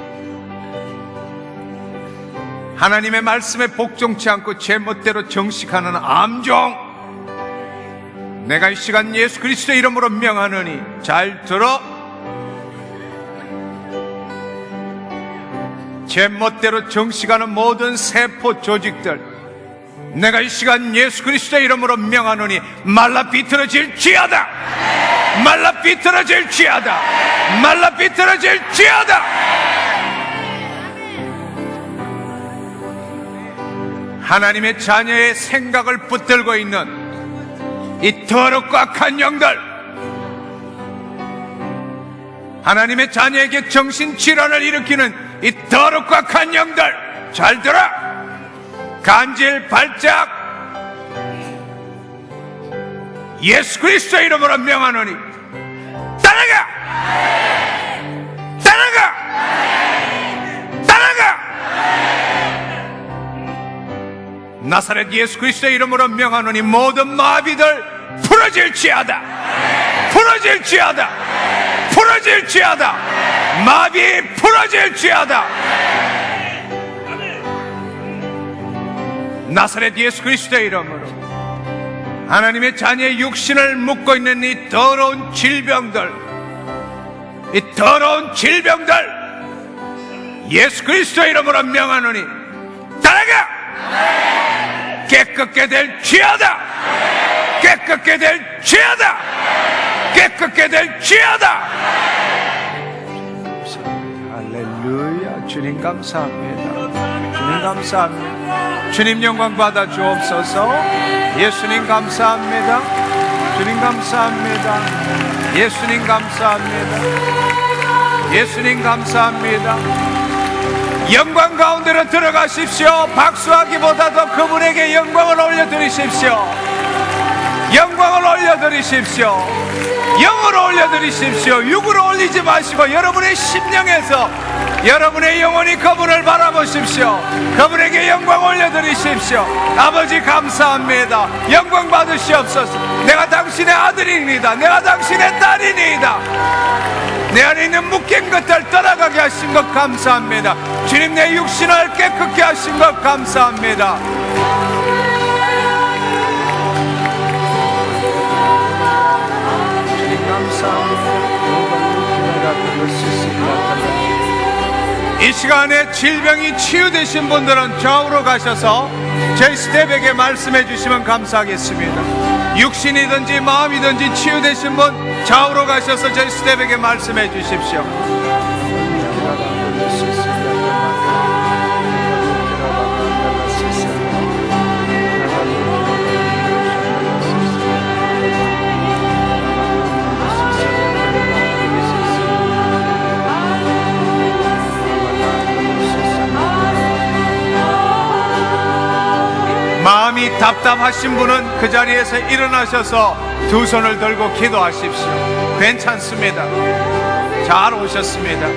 하나님의 말씀에 복종치 않고 제멋대로 정식하는 암종, 내가 이 시간 예수 그리스도의 이름으로 명하노니 잘 들어. 제멋대로 정식하는 모든 세포 조직들, 내가 이 시간 예수 그리스도의 이름으로 명하노니 말라 비틀어질지어다! 말라 비틀어질지어다! 말라 비틀어질지어다! 하나님의 자녀의 생각을 붙들고 있는 이 더럽고 악한 영들, 하나님의 자녀에게 정신질환을 일으키는 이 더럽고 악한 영들, 잘 들어! 간질, 발작, 예수 그리스도의 이름으로 명하노니 따라가! 따라가! 따라가! 나사렛 예수 그리스도의 이름으로 명하노니 모든 마비들 풀어질지어다! 풀어질지어다! 풀어질지어다! 마비 풀어질지어다! 나사렛 예수 그리스도의 이름으로 하나님의 자녀의 육신을 묶고 있는 이 더러운 질병들, 이 더러운 질병들 예수 그리스도의 이름으로 명하노니 따라가! 깨끗게 될지어다! 깨끗게 될지어다! 깨끗게 될지어다! 할렐루야. 주님 감사합니다. 주님 감사합니다. 주님 영광 받아 주옵소서. 예수님 감사합니다. 주님 감사합니다. 예수님 감사합니다. 예수님 감사합니다. 영광 가운데로 들어가십시오. 박수하기보다도 그분에게 영광을 올려드리십시오. 영광을 올려드리십시오. 영으로 올려드리십시오. 육으로 올리지 마시고 여러분의 심령에서 여러분의 영혼이 그분을 바라보십시오. 그분에게 영광 올려드리십시오. 아버지 감사합니다. 영광 받으시옵소서. 내가 당신의 아들이니이다. 내가 당신의 딸이니이다. 내 안에 있는 묶인 것들 떠나가게 하신 것 감사합니다. 주님 내 육신을 깨끗게 하신 것 감사합니다. 주님 감사합니다. 이 시간에 질병이 치유되신 분들은 좌우로 가셔서 저희 스텝에게 말씀해 주시면 감사하겠습니다. 육신이든지 마음이든지 치유되신 분 좌우로 가셔서 저희 스텝에게 말씀해 주십시오. 마음이 답답하신 분은 그 자리에서 일어나셔서 두 손을 들고 기도하십시오. 괜찮습니다. 잘 오셨습니다.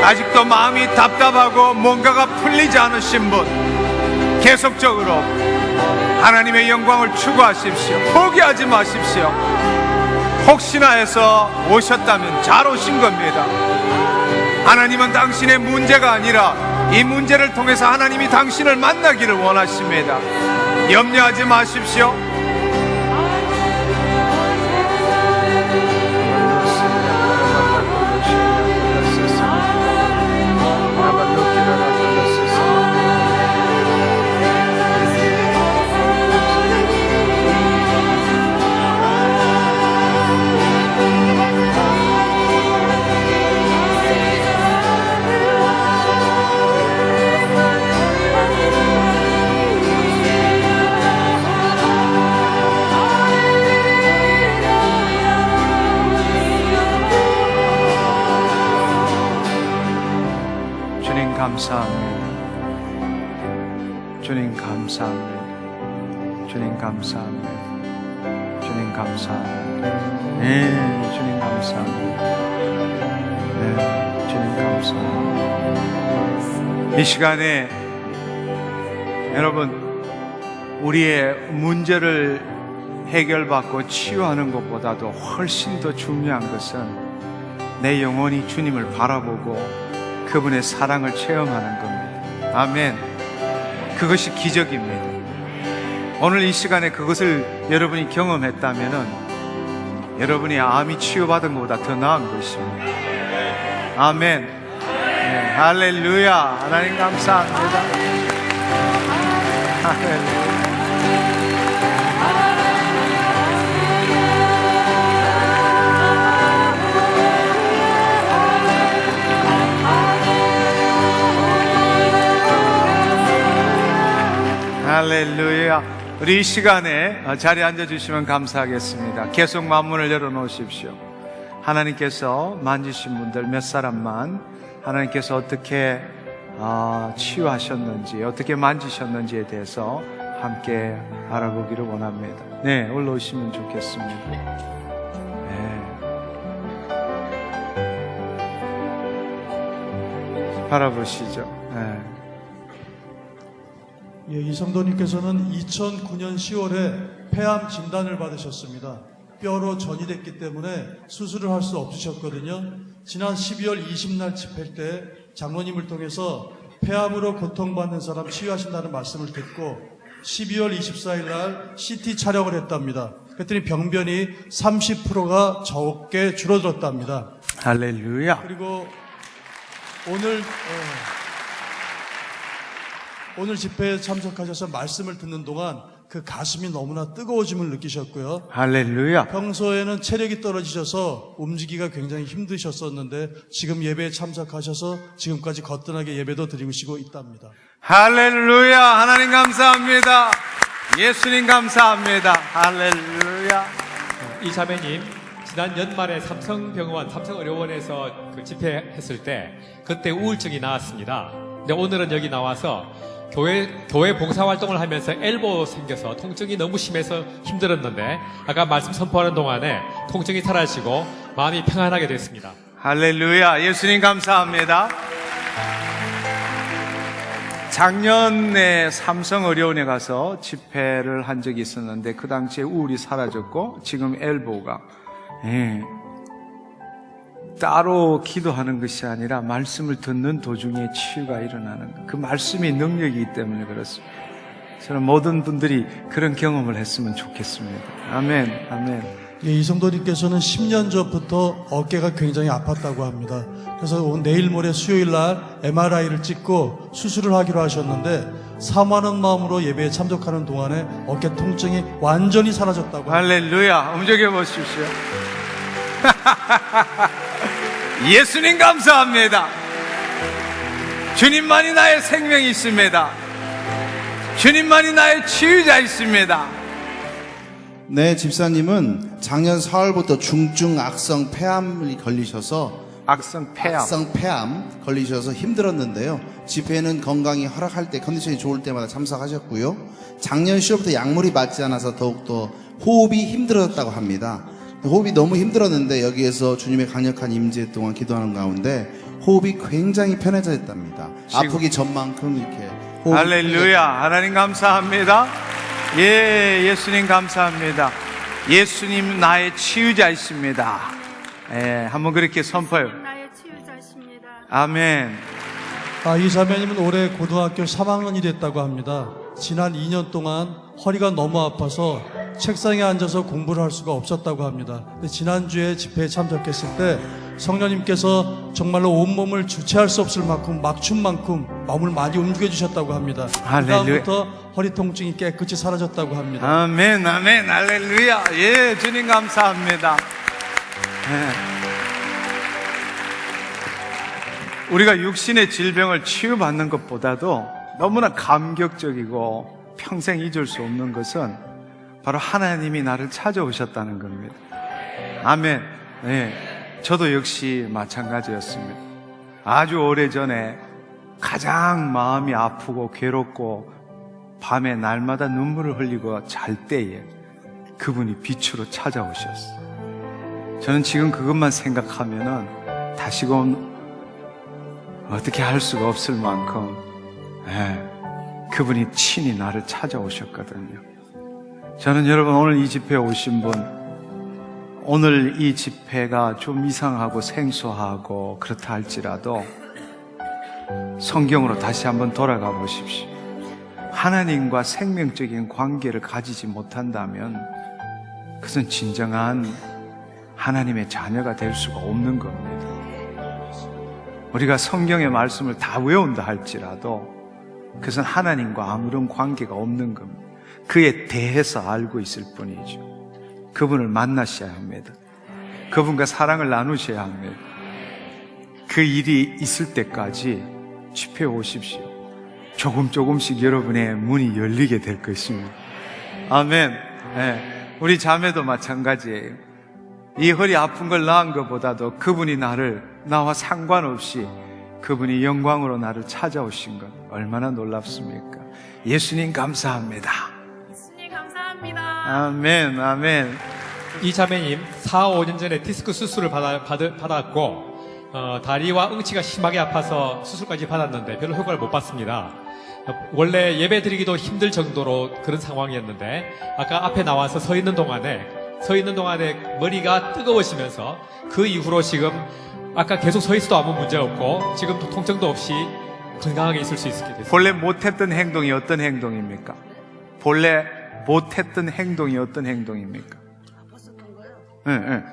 아직도 마음이 답답하고 뭔가가 풀리지 않으신 분 계속적으로 하나님의 영광을 추구하십시오. 포기하지 마십시오. 혹시나 해서 오셨다면 잘 오신 겁니다. 하나님은 당신의 문제가 아니라 이 문제를 통해서 하나님이 당신을 만나기를 원하십니다. 염려하지 마십시오. 감사합니다. 주님 감사합니다. 주님 감사합니다. 주님 감사합니다. 네, 주님 감사합니다. 네, 주님 감사합니다. 이 시간에 여러분 우리의 문제를 해결받고 치유하는 것보다도 훨씬 더 중요한 것은 내 영혼이 주님을 바라보고 그분의 사랑을 체험하는 겁니다. 아멘. 그것이 기적입니다. 오늘 이 시간에 그것을 여러분이 경험했다면은 여러분이 암이 치유받은 것보다 더 나은 것입니다. 아멘. 네, 할렐루야. 하나님 감사합니다. 할렐루야. 할렐루야. 우리 이 시간에 자리에 앉아주시면 감사하겠습니다. 계속 만문을 열어놓으십시오. 하나님께서 만지신 분들 몇 사람만 하나님께서 어떻게 치유하셨는지 어떻게 만지셨는지에 대해서 함께 알아보기를 원합니다. 네, 올라오시면 좋겠습니다. 네. 바라보시죠. 네. 예, 이 성도님께서는 2009년 10월에 폐암 진단을 받으셨습니다. 뼈로 전이됐기 때문에 수술을 할 수 없으셨거든요. 지난 12월 20날 집회 때 장로님을 통해서 폐암으로 고통받는 사람 치유하신다는 말씀을 듣고 12월 24일 날 CT 촬영을 했답니다. 그랬더니 병변이 30%가 적게 줄어들었답니다. 할렐루야. 그리고 오늘 집회에 참석하셔서 말씀을 듣는 동안 그 가슴이 너무나 뜨거워짐을 느끼셨고요. 할렐루야. 평소에는 체력이 떨어지셔서 움직이기가 굉장히 힘드셨었는데 지금 예배에 참석하셔서 지금까지 거뜬하게 예배도 드리시고 있답니다. 할렐루야. 하나님 감사합니다. 예수님 감사합니다. 할렐루야. 이 자매님, 지난 연말에 삼성병원, 삼성의료원에서 그 집회했을 때 그때 우울증이 나왔습니다. 근데 오늘은 여기 나와서 교회 봉사활동을 하면서 엘보 생겨서 통증이 너무 심해서 힘들었는데 아까 말씀 선포하는 동안에 통증이 사라지고 마음이 평안하게 됐습니다. 할렐루야. 예수님 감사합니다. 작년에 삼성의료원에 가서 집회를 한 적이 있었는데 그 당시에 우울이 사라졌고 지금 엘보가 따로 기도하는 것이 아니라 말씀을 듣는 도중에 치유가 일어나는 것. 그 말씀이 능력이기 때문에 그렇습니다. 저는 모든 분들이 그런 경험을 했으면 좋겠습니다. 아멘, 아멘. 예, 이 성도님께서는 10년 전부터 어깨가 굉장히 아팠다고 합니다. 그래서 내일 모레 수요일 날 MRI를 찍고 수술을 하기로 하셨는데 사모하는 마음으로 예배에 참석하는 동안에 어깨 통증이 완전히 사라졌다고 합니다. 할렐루야. 움직여 보십시오. 예수님 감사합니다. 주님만이 나의 생명이 있습니다. 주님만이 나의 치유자 있습니다. 네, 집사님은 작년 4월부터 중증 악성 폐암이 걸리셔서 악성 폐암 걸리셔서 힘들었는데요. 집회는 건강이 허락할 때, 컨디션이 좋을 때마다 참석하셨고요. 작년 10월부터 약물이 맞지 않아서 더욱더 호흡이 힘들어졌다고 합니다. 호흡이 너무 힘들었는데 여기에서 주님의 강력한 임재 동안 기도하는 가운데 호흡이 굉장히 편해졌답니다. 아프기 전만큼 이렇게 호흡이 할렐루야. 하나님 감사합니다. 예, 예수님 감사합니다. 예수님 나의 치유자 있습니다. 예, 한번 그렇게 선포해요. 나의 치유자십니다. 아멘. 이 자매님은 올해 고등학교 3학년이 됐다고 합니다. 지난 2년 동안 허리가 너무 아파서 책상에 앉아서 공부를 할 수가 없었다고 합니다. 근데 지난주에 집회에 참석했을 때 성령님께서 정말로 온몸을 주체할 수 없을 만큼 막춤만큼 마음을 많이 움직여 주셨다고 합니다. 할렐루야. 그다음부터 허리 통증이 깨끗이 사라졌다고 합니다. 아멘, 아멘, 할렐루야. 예, 주님 감사합니다. 예. 우리가 육신의 질병을 치유받는 것보다도 너무나 감격적이고 평생 잊을 수 없는 것은 바로 하나님이 나를 찾아오셨다는 겁니다. 아멘. 예. 저도 역시 마찬가지였습니다. 아주 오래전에 가장 마음이 아프고 괴롭고 밤에 날마다 눈물을 흘리고 잘 때에 그분이 빛으로 찾아오셨어요. 저는 지금 그것만 생각하면은 다시금 어떻게 할 수가 없을 만큼 그분이 친히 나를 찾아오셨거든요. 저는 여러분 오늘 이 집회에 오신 분, 오늘 이 집회가 좀 이상하고 생소하고 그렇다 할지라도 성경으로 다시 한번 돌아가 보십시오. 하나님과 생명적인 관계를 가지지 못한다면 그것은 진정한 하나님의 자녀가 될 수가 없는 겁니다. 우리가 성경의 말씀을 다 외운다 할지라도 그것은 하나님과 아무런 관계가 없는 겁니다. 그에 대해서 알고 있을 뿐이죠. 그분을 만나셔야 합니다. 그분과 사랑을 나누셔야 합니다. 그 일이 있을 때까지 집회에 오십시오. 조금씩 여러분의 문이 열리게 될 것입니다. 아멘. 네. 우리 자매도 마찬가지예요. 이 허리 아픈 걸 나은 것보다도 그분이 나와 상관없이 그분이 영광으로 나를 찾아오신 것 얼마나 놀랍습니까? 예수님 감사합니다. 예수님 감사합니다. 아멘, 아멘. 이 자매님 4, 5년 전에 디스크 수술을 받았고 다리와 응치가 심하게 아파서 수술까지 받았는데 별로 효과를 못 봤습니다. 원래 예배 드리기도 힘들 정도로 그런 상황이었는데 아까 앞에 나와서 서 있는 동안에 머리가 뜨거워지면서 그 이후로 지금 아까 계속 서 있어도 아무 문제 없고 지금 통증도 없이 건강하게 있을 수 있게 됐습니다. 본래 못했던 행동이 어떤 행동입니까? 본래 못했던 행동이 어떤 행동입니까? 아팠었던 거요? 네, 네.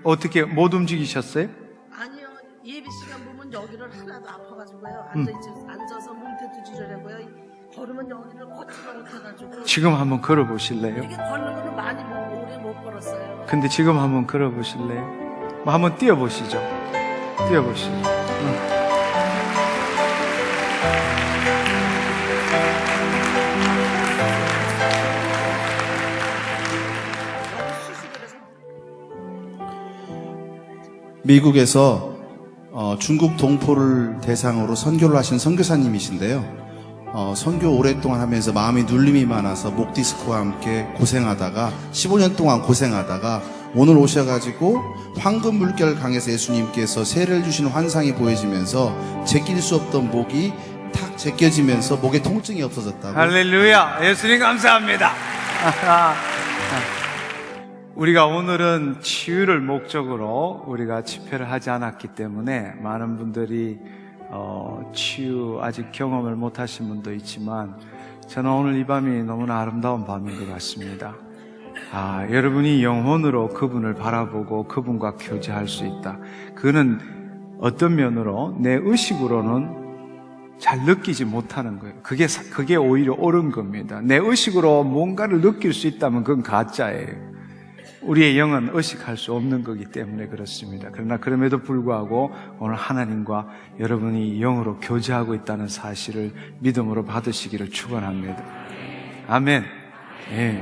어떻게 못 움직이셨어요? 아니요. 예비 시간 보면 여기를 하나도 아파가지고요. 앉아서 몸태도 지르려고요. 걸으면 여기를 걷지도 못해가지고 지금 한번 걸어보실래요? 이게 걷는 거는 많이 오래 못 걸었어요. 근데 지금 한번 걸어보실래요? 뭐 한번 뛰어보시죠. 뛰어보시죠. 수술을 해서 미국에서 중국 동포를 대상으로 선교를 하신 선교사님이신데요. 선교 오랫동안 하면서 마음이 눌림이 많아서 목 디스크와 함께 고생하다가 15년 동안 고생하다가 오늘 오셔가지고 황금 물결 강에서 예수님께서 세례를 주시는 환상이 보여지면서 제낄 수 없던 목이 탁 제껴지면서 목에 통증이 없어졌다고. 할렐루야. 예수님 감사합니다. 우리가 오늘은 치유를 목적으로 우리가 집회를 하지 않았기 때문에 많은 분들이 치유 아직 경험을 못 하신 분도 있지만 저는 오늘 이 밤이 너무나 아름다운 밤인 것 같습니다. 여러분이 영혼으로 그분을 바라보고 그분과 교제할 수 있다. 그거는 어떤 면으로 내 의식으로는 잘 느끼지 못하는 거예요. 그게 오히려 옳은 겁니다. 내 의식으로 뭔가를 느낄 수 있다면 그건 가짜예요. 우리의 영은 의식할 수 없는 거기 때문에 그렇습니다. 그러나 그럼에도 불구하고 오늘 하나님과 여러분이 영으로 교제하고 있다는 사실을 믿음으로 받으시기를 축원합니다. 아멘. 예.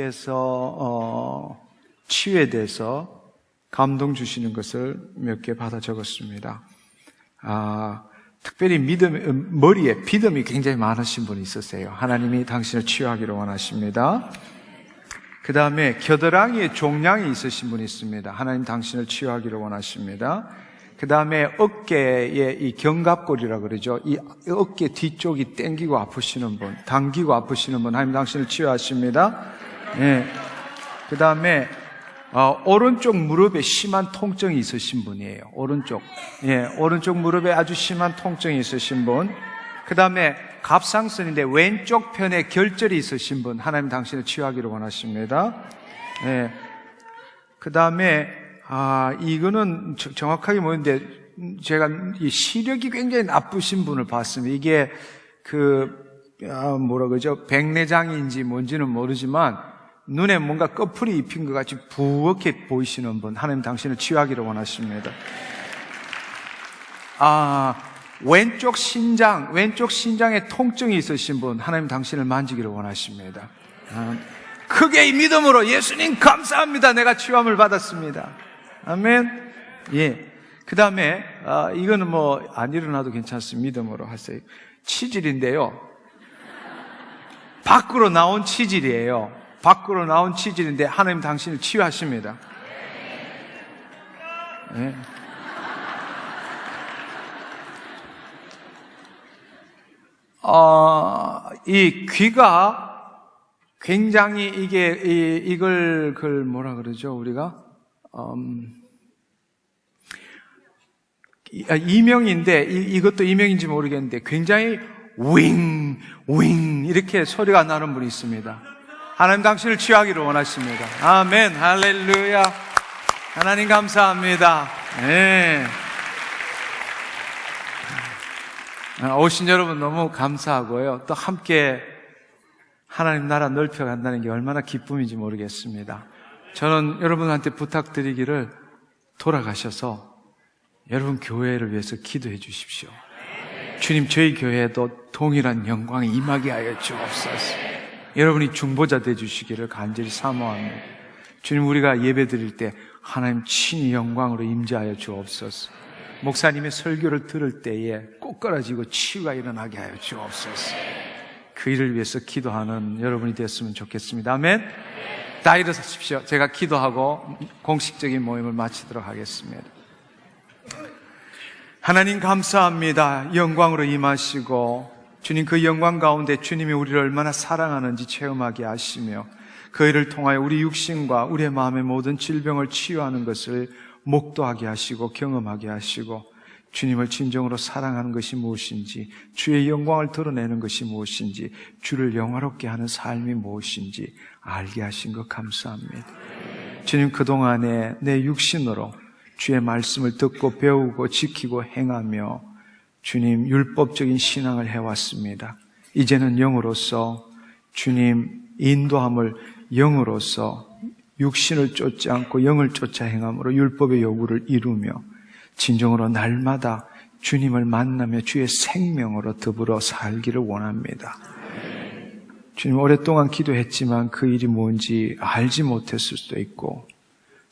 하나님께서 치유에 대해서 감동 주시는 것을 몇 개 받아 적었습니다. 특별히 머리에 비듬이 굉장히 많으신 분이 있으세요. 하나님이 당신을 치유하기를 원하십니다. 그 다음에 겨드랑이에 종양이 있으신 분이 있습니다. 하나님 당신을 치유하기를 원하십니다. 그 다음에 어깨에 이 견갑골이라고 그러죠. 이 어깨 뒤쪽이 땡기고 아프시는 분, 당기고 아프시는 분, 하나님 당신을 치유하십니다. 예. 그 다음에 오른쪽 무릎에 심한 통증이 있으신 분이에요. 오른쪽 무릎에 아주 심한 통증이 있으신 분. 그 다음에 갑상선인데 왼쪽 편에 결절이 있으신 분, 하나님 당신을 치유하기를 원하십니다. 그 다음에 이거는 정확하게 뭐였는데 제가 이 시력이 굉장히 나쁘신 분을 봤습니다. 이게 뭐라 그러죠? 백내장인지 뭔지는 모르지만 눈에 뭔가 꺼풀이 입힌 것 같이 부엌에 보이시는 분, 하나님 당신을 치유하기를 원하십니다. 왼쪽 신장에 통증이 있으신 분, 하나님 당신을 만지기를 원하십니다. 크게 이 믿음으로 예수님 감사합니다. 내가 치유함을 받았습니다. 아멘. 그 다음에 이거는 뭐 안 일어나도 괜찮습니다. 믿음으로 하세요. 치질인데요. 밖으로 나온 치질이에요. 밖으로 나온 치질인데 하나님 당신을 치유하십니다. 네. 이 귀가 굉장히 이걸 뭐라 그러죠, 우리가? 이명인데, 이것도 이명인지 모르겠는데, 굉장히 윙, 이렇게 소리가 나는 분이 있습니다. 하나님 당신을 치유하기를 원하십니다. 아멘, 할렐루야. 하나님 감사합니다. 네. 오신 여러분 너무 감사하고요. 또 함께 하나님 나라 넓혀간다는 게 얼마나 기쁨인지 모르겠습니다. 저는 여러분한테 부탁드리기를 돌아가셔서 여러분 교회를 위해서 기도해 주십시오. 주님, 저희 교회에도 동일한 영광이 임하게 하여 주옵소서. 여러분이 중보자 돼 주시기를 간절히 사모합니다. 주님, 우리가 예배 드릴 때 하나님 친히 영광으로 임재하여 주옵소서. 목사님의 설교를 들을 때에 꼬꾸라지고 치유가 일어나게 하여 주옵소서. 그 일을 위해서 기도하는 여러분이 됐으면 좋겠습니다. 아멘. 다 일어서십시오. 제가 기도하고 공식적인 모임을 마치도록 하겠습니다. 하나님 감사합니다. 영광으로 임하시고 주님, 그 영광 가운데 주님이 우리를 얼마나 사랑하는지 체험하게 하시며 그 일을 통하여 우리 육신과 우리의 마음의 모든 질병을 치유하는 것을 목도하게 하시고 경험하게 하시고 주님을 진정으로 사랑하는 것이 무엇인지, 주의 영광을 드러내는 것이 무엇인지, 주를 영화롭게 하는 삶이 무엇인지 알게 하신 것 감사합니다. 주님, 그동안에 내 육신으로 주의 말씀을 듣고 배우고 지키고 행하며 주님 율법적인 신앙을 해왔습니다. 이제는 영으로서 주님 인도함을 영으로서 육신을 쫓지 않고 영을 쫓아 행함으로 율법의 요구를 이루며 진정으로 날마다 주님을 만나며 주의 생명으로 더불어 살기를 원합니다. 주님, 오랫동안 기도했지만 그 일이 뭔지 알지 못했을 수도 있고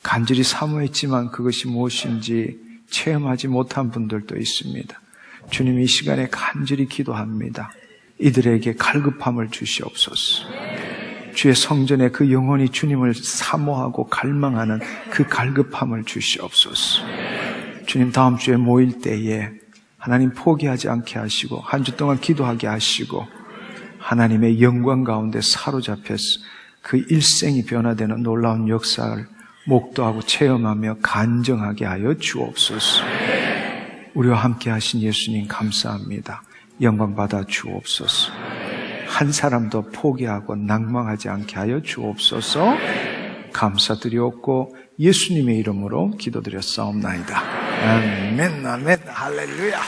간절히 사모했지만 그것이 무엇인지 체험하지 못한 분들도 있습니다. 주님, 이 시간에 간절히 기도합니다. 이들에게 갈급함을 주시옵소서. 주의 성전에 그 영혼이 주님을 사모하고 갈망하는 그 갈급함을 주시옵소서. 주님, 다음 주에 모일 때에 하나님 포기하지 않게 하시고 한 주 동안 기도하게 하시고 하나님의 영광 가운데 사로잡혀서 그 일생이 변화되는 놀라운 역사를 목도하고 체험하며 간증하게 하여 주옵소서. 우리와 함께 하신 예수님 감사합니다. 영광 받아 주옵소서. 한 사람도 포기하고 낭망하지 않게 하여 주옵소서. 감사드리옵고 예수님의 이름으로 기도드렸사옵나이다. 아멘, 아멘, 할렐루야.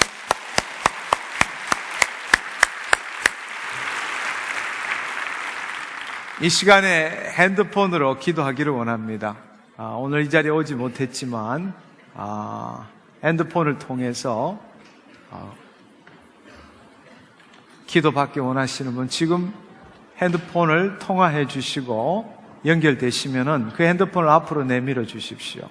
이 시간에 핸드폰으로 기도하기를 원합니다. 오늘 이 자리에 오지 못했지만 핸드폰을 통해서 기도받기 원하시는 분 지금 핸드폰을 통화해 주시고 연결되시면은 그 핸드폰을 앞으로 내밀어 주십시오.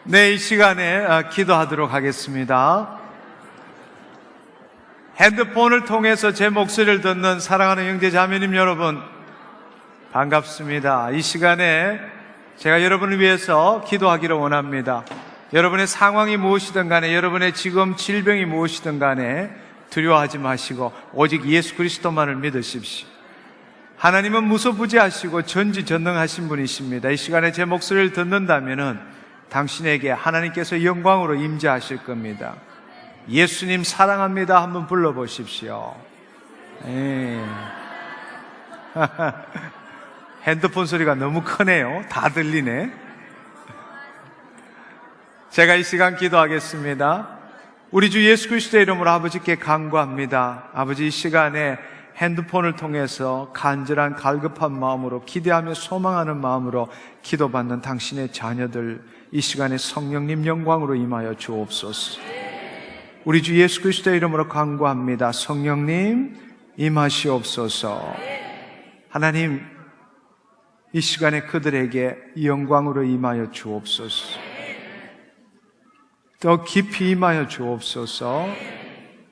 네, 이 시간에 기도하도록 하겠습니다. 핸드폰을 통해서 제 목소리를 듣는 사랑하는 형제 자매님 여러분, 반갑습니다. 이 시간에 제가 여러분을 위해서 기도하기를 원합니다. 여러분의 상황이 무엇이든 간에, 여러분의 지금 질병이 무엇이든 간에 두려워하지 마시고 오직 예수 그리스도만을 믿으십시오. 하나님은 무소부지하시고 전지전능하신 분이십니다. 이 시간에 제 목소리를 듣는다면은 당신에게 하나님께서 영광으로 임재하실 겁니다. 예수님 사랑합니다 한번 불러보십시오. 핸드폰 소리가 너무 크네요. 다 들리네. 제가 이 시간 기도하겠습니다. 우리 주 예수 그리스도의 이름으로 아버지께 간구합니다. 아버지, 이 시간에 핸드폰을 통해서 간절한 갈급한 마음으로 기대하며 소망하는 마음으로 기도받는 당신의 자녀들, 이 시간에 성령님 영광으로 임하여 주옵소서. 우리 주 예수 그리스도의 이름으로 간구합니다. 성령님 임하시옵소서. 하나님, 이 시간에 그들에게 영광으로 임하여 주옵소서. 더 깊이 임하여 주옵소서.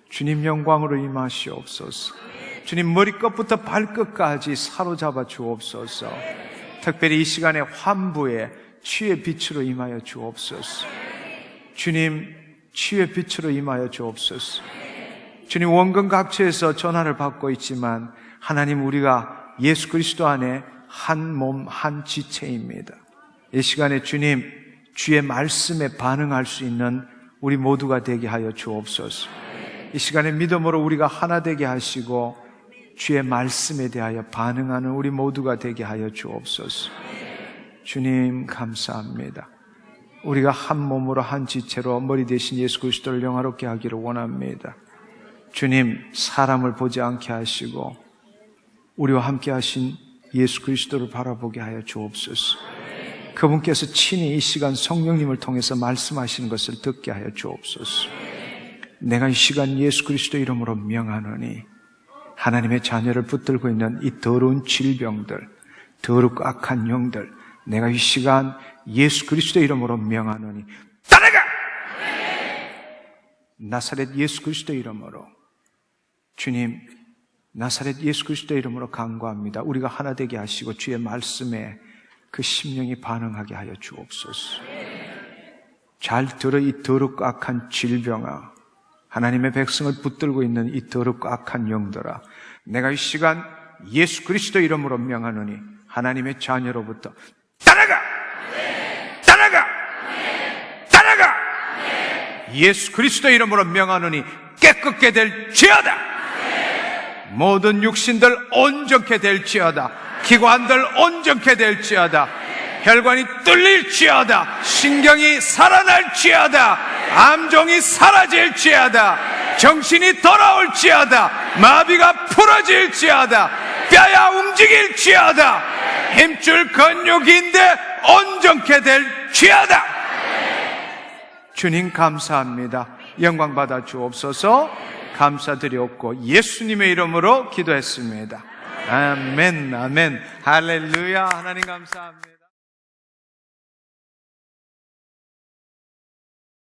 주님 영광으로 임하시옵소서. 주님 머리끝부터 발끝까지 사로잡아 주옵소서. 특별히 이 시간에 환부에 치유의 빛으로 임하여 주옵소서. 주님 치유의 빛으로 임하여 주옵소서. 주님, 원근 각처에서 전화를 받고 있지만 하나님, 우리가 예수 그리스도 안에 한 몸 한 지체입니다. 이 시간에 주님 주의 말씀에 반응할 수 있는 우리 모두가 되게 하여 주옵소서. 이 시간에 믿음으로 우리가 하나 되게 하시고 주의 말씀에 대하여 반응하는 우리 모두가 되게 하여 주옵소서. 주님 감사합니다. 우리가 한 몸으로 한 지체로 머리 대신 예수 그리스도를 영화롭게 하기를 원합니다. 주님, 사람을 보지 않게 하시고 우리와 함께 하신 예수 그리스도를 바라보게 하여 주옵소서. 그분께서 친히 이 시간 성령님을 통해서 말씀하시는 것을 듣게 하여 주옵소서. 내가 이 시간 예수 그리스도 이름으로 명하노니 하나님의 자녀를 붙들고 있는 이 더러운 질병들, 더럽고 악한 영들, 내가 이 시간 예수 그리스도 이름으로 명하노니 따라가! 나사렛 예수 그리스도 이름으로, 주님, 나사렛 예수 그리스도 이름으로 간구합니다. 우리가 하나 되게 하시고 주의 말씀에 그 심령이 반응하게 하여 주옵소서. 잘 들어, 이 더럽고 악한 질병아, 하나님의 백성을 붙들고 있는 이 더럽고 악한 영들아, 내가 이 시간 예수 그리스도 이름으로 명하노니 하나님의 자녀로부터 따라가! 따라가! 따라가! 예수 그리스도 이름으로 명하노니 깨끗게 될지어다. 모든 육신들 온전케 될지어다. 기관들 온전케 될지어다. 혈관이 뚫릴지어다. 신경이 살아날지어다. 암종이 사라질지어다. 정신이 돌아올지어다. 마비가 풀어질지어다. 뼈야 움직일지어다. 힘줄 근육인데 온전케 될지어다. 주님 감사합니다. 영광 받아 주옵소서. 감사드렸고 예수님의 이름으로 기도했습니다. 아멘, 아멘, 할렐루야. 하나님 감사합니다.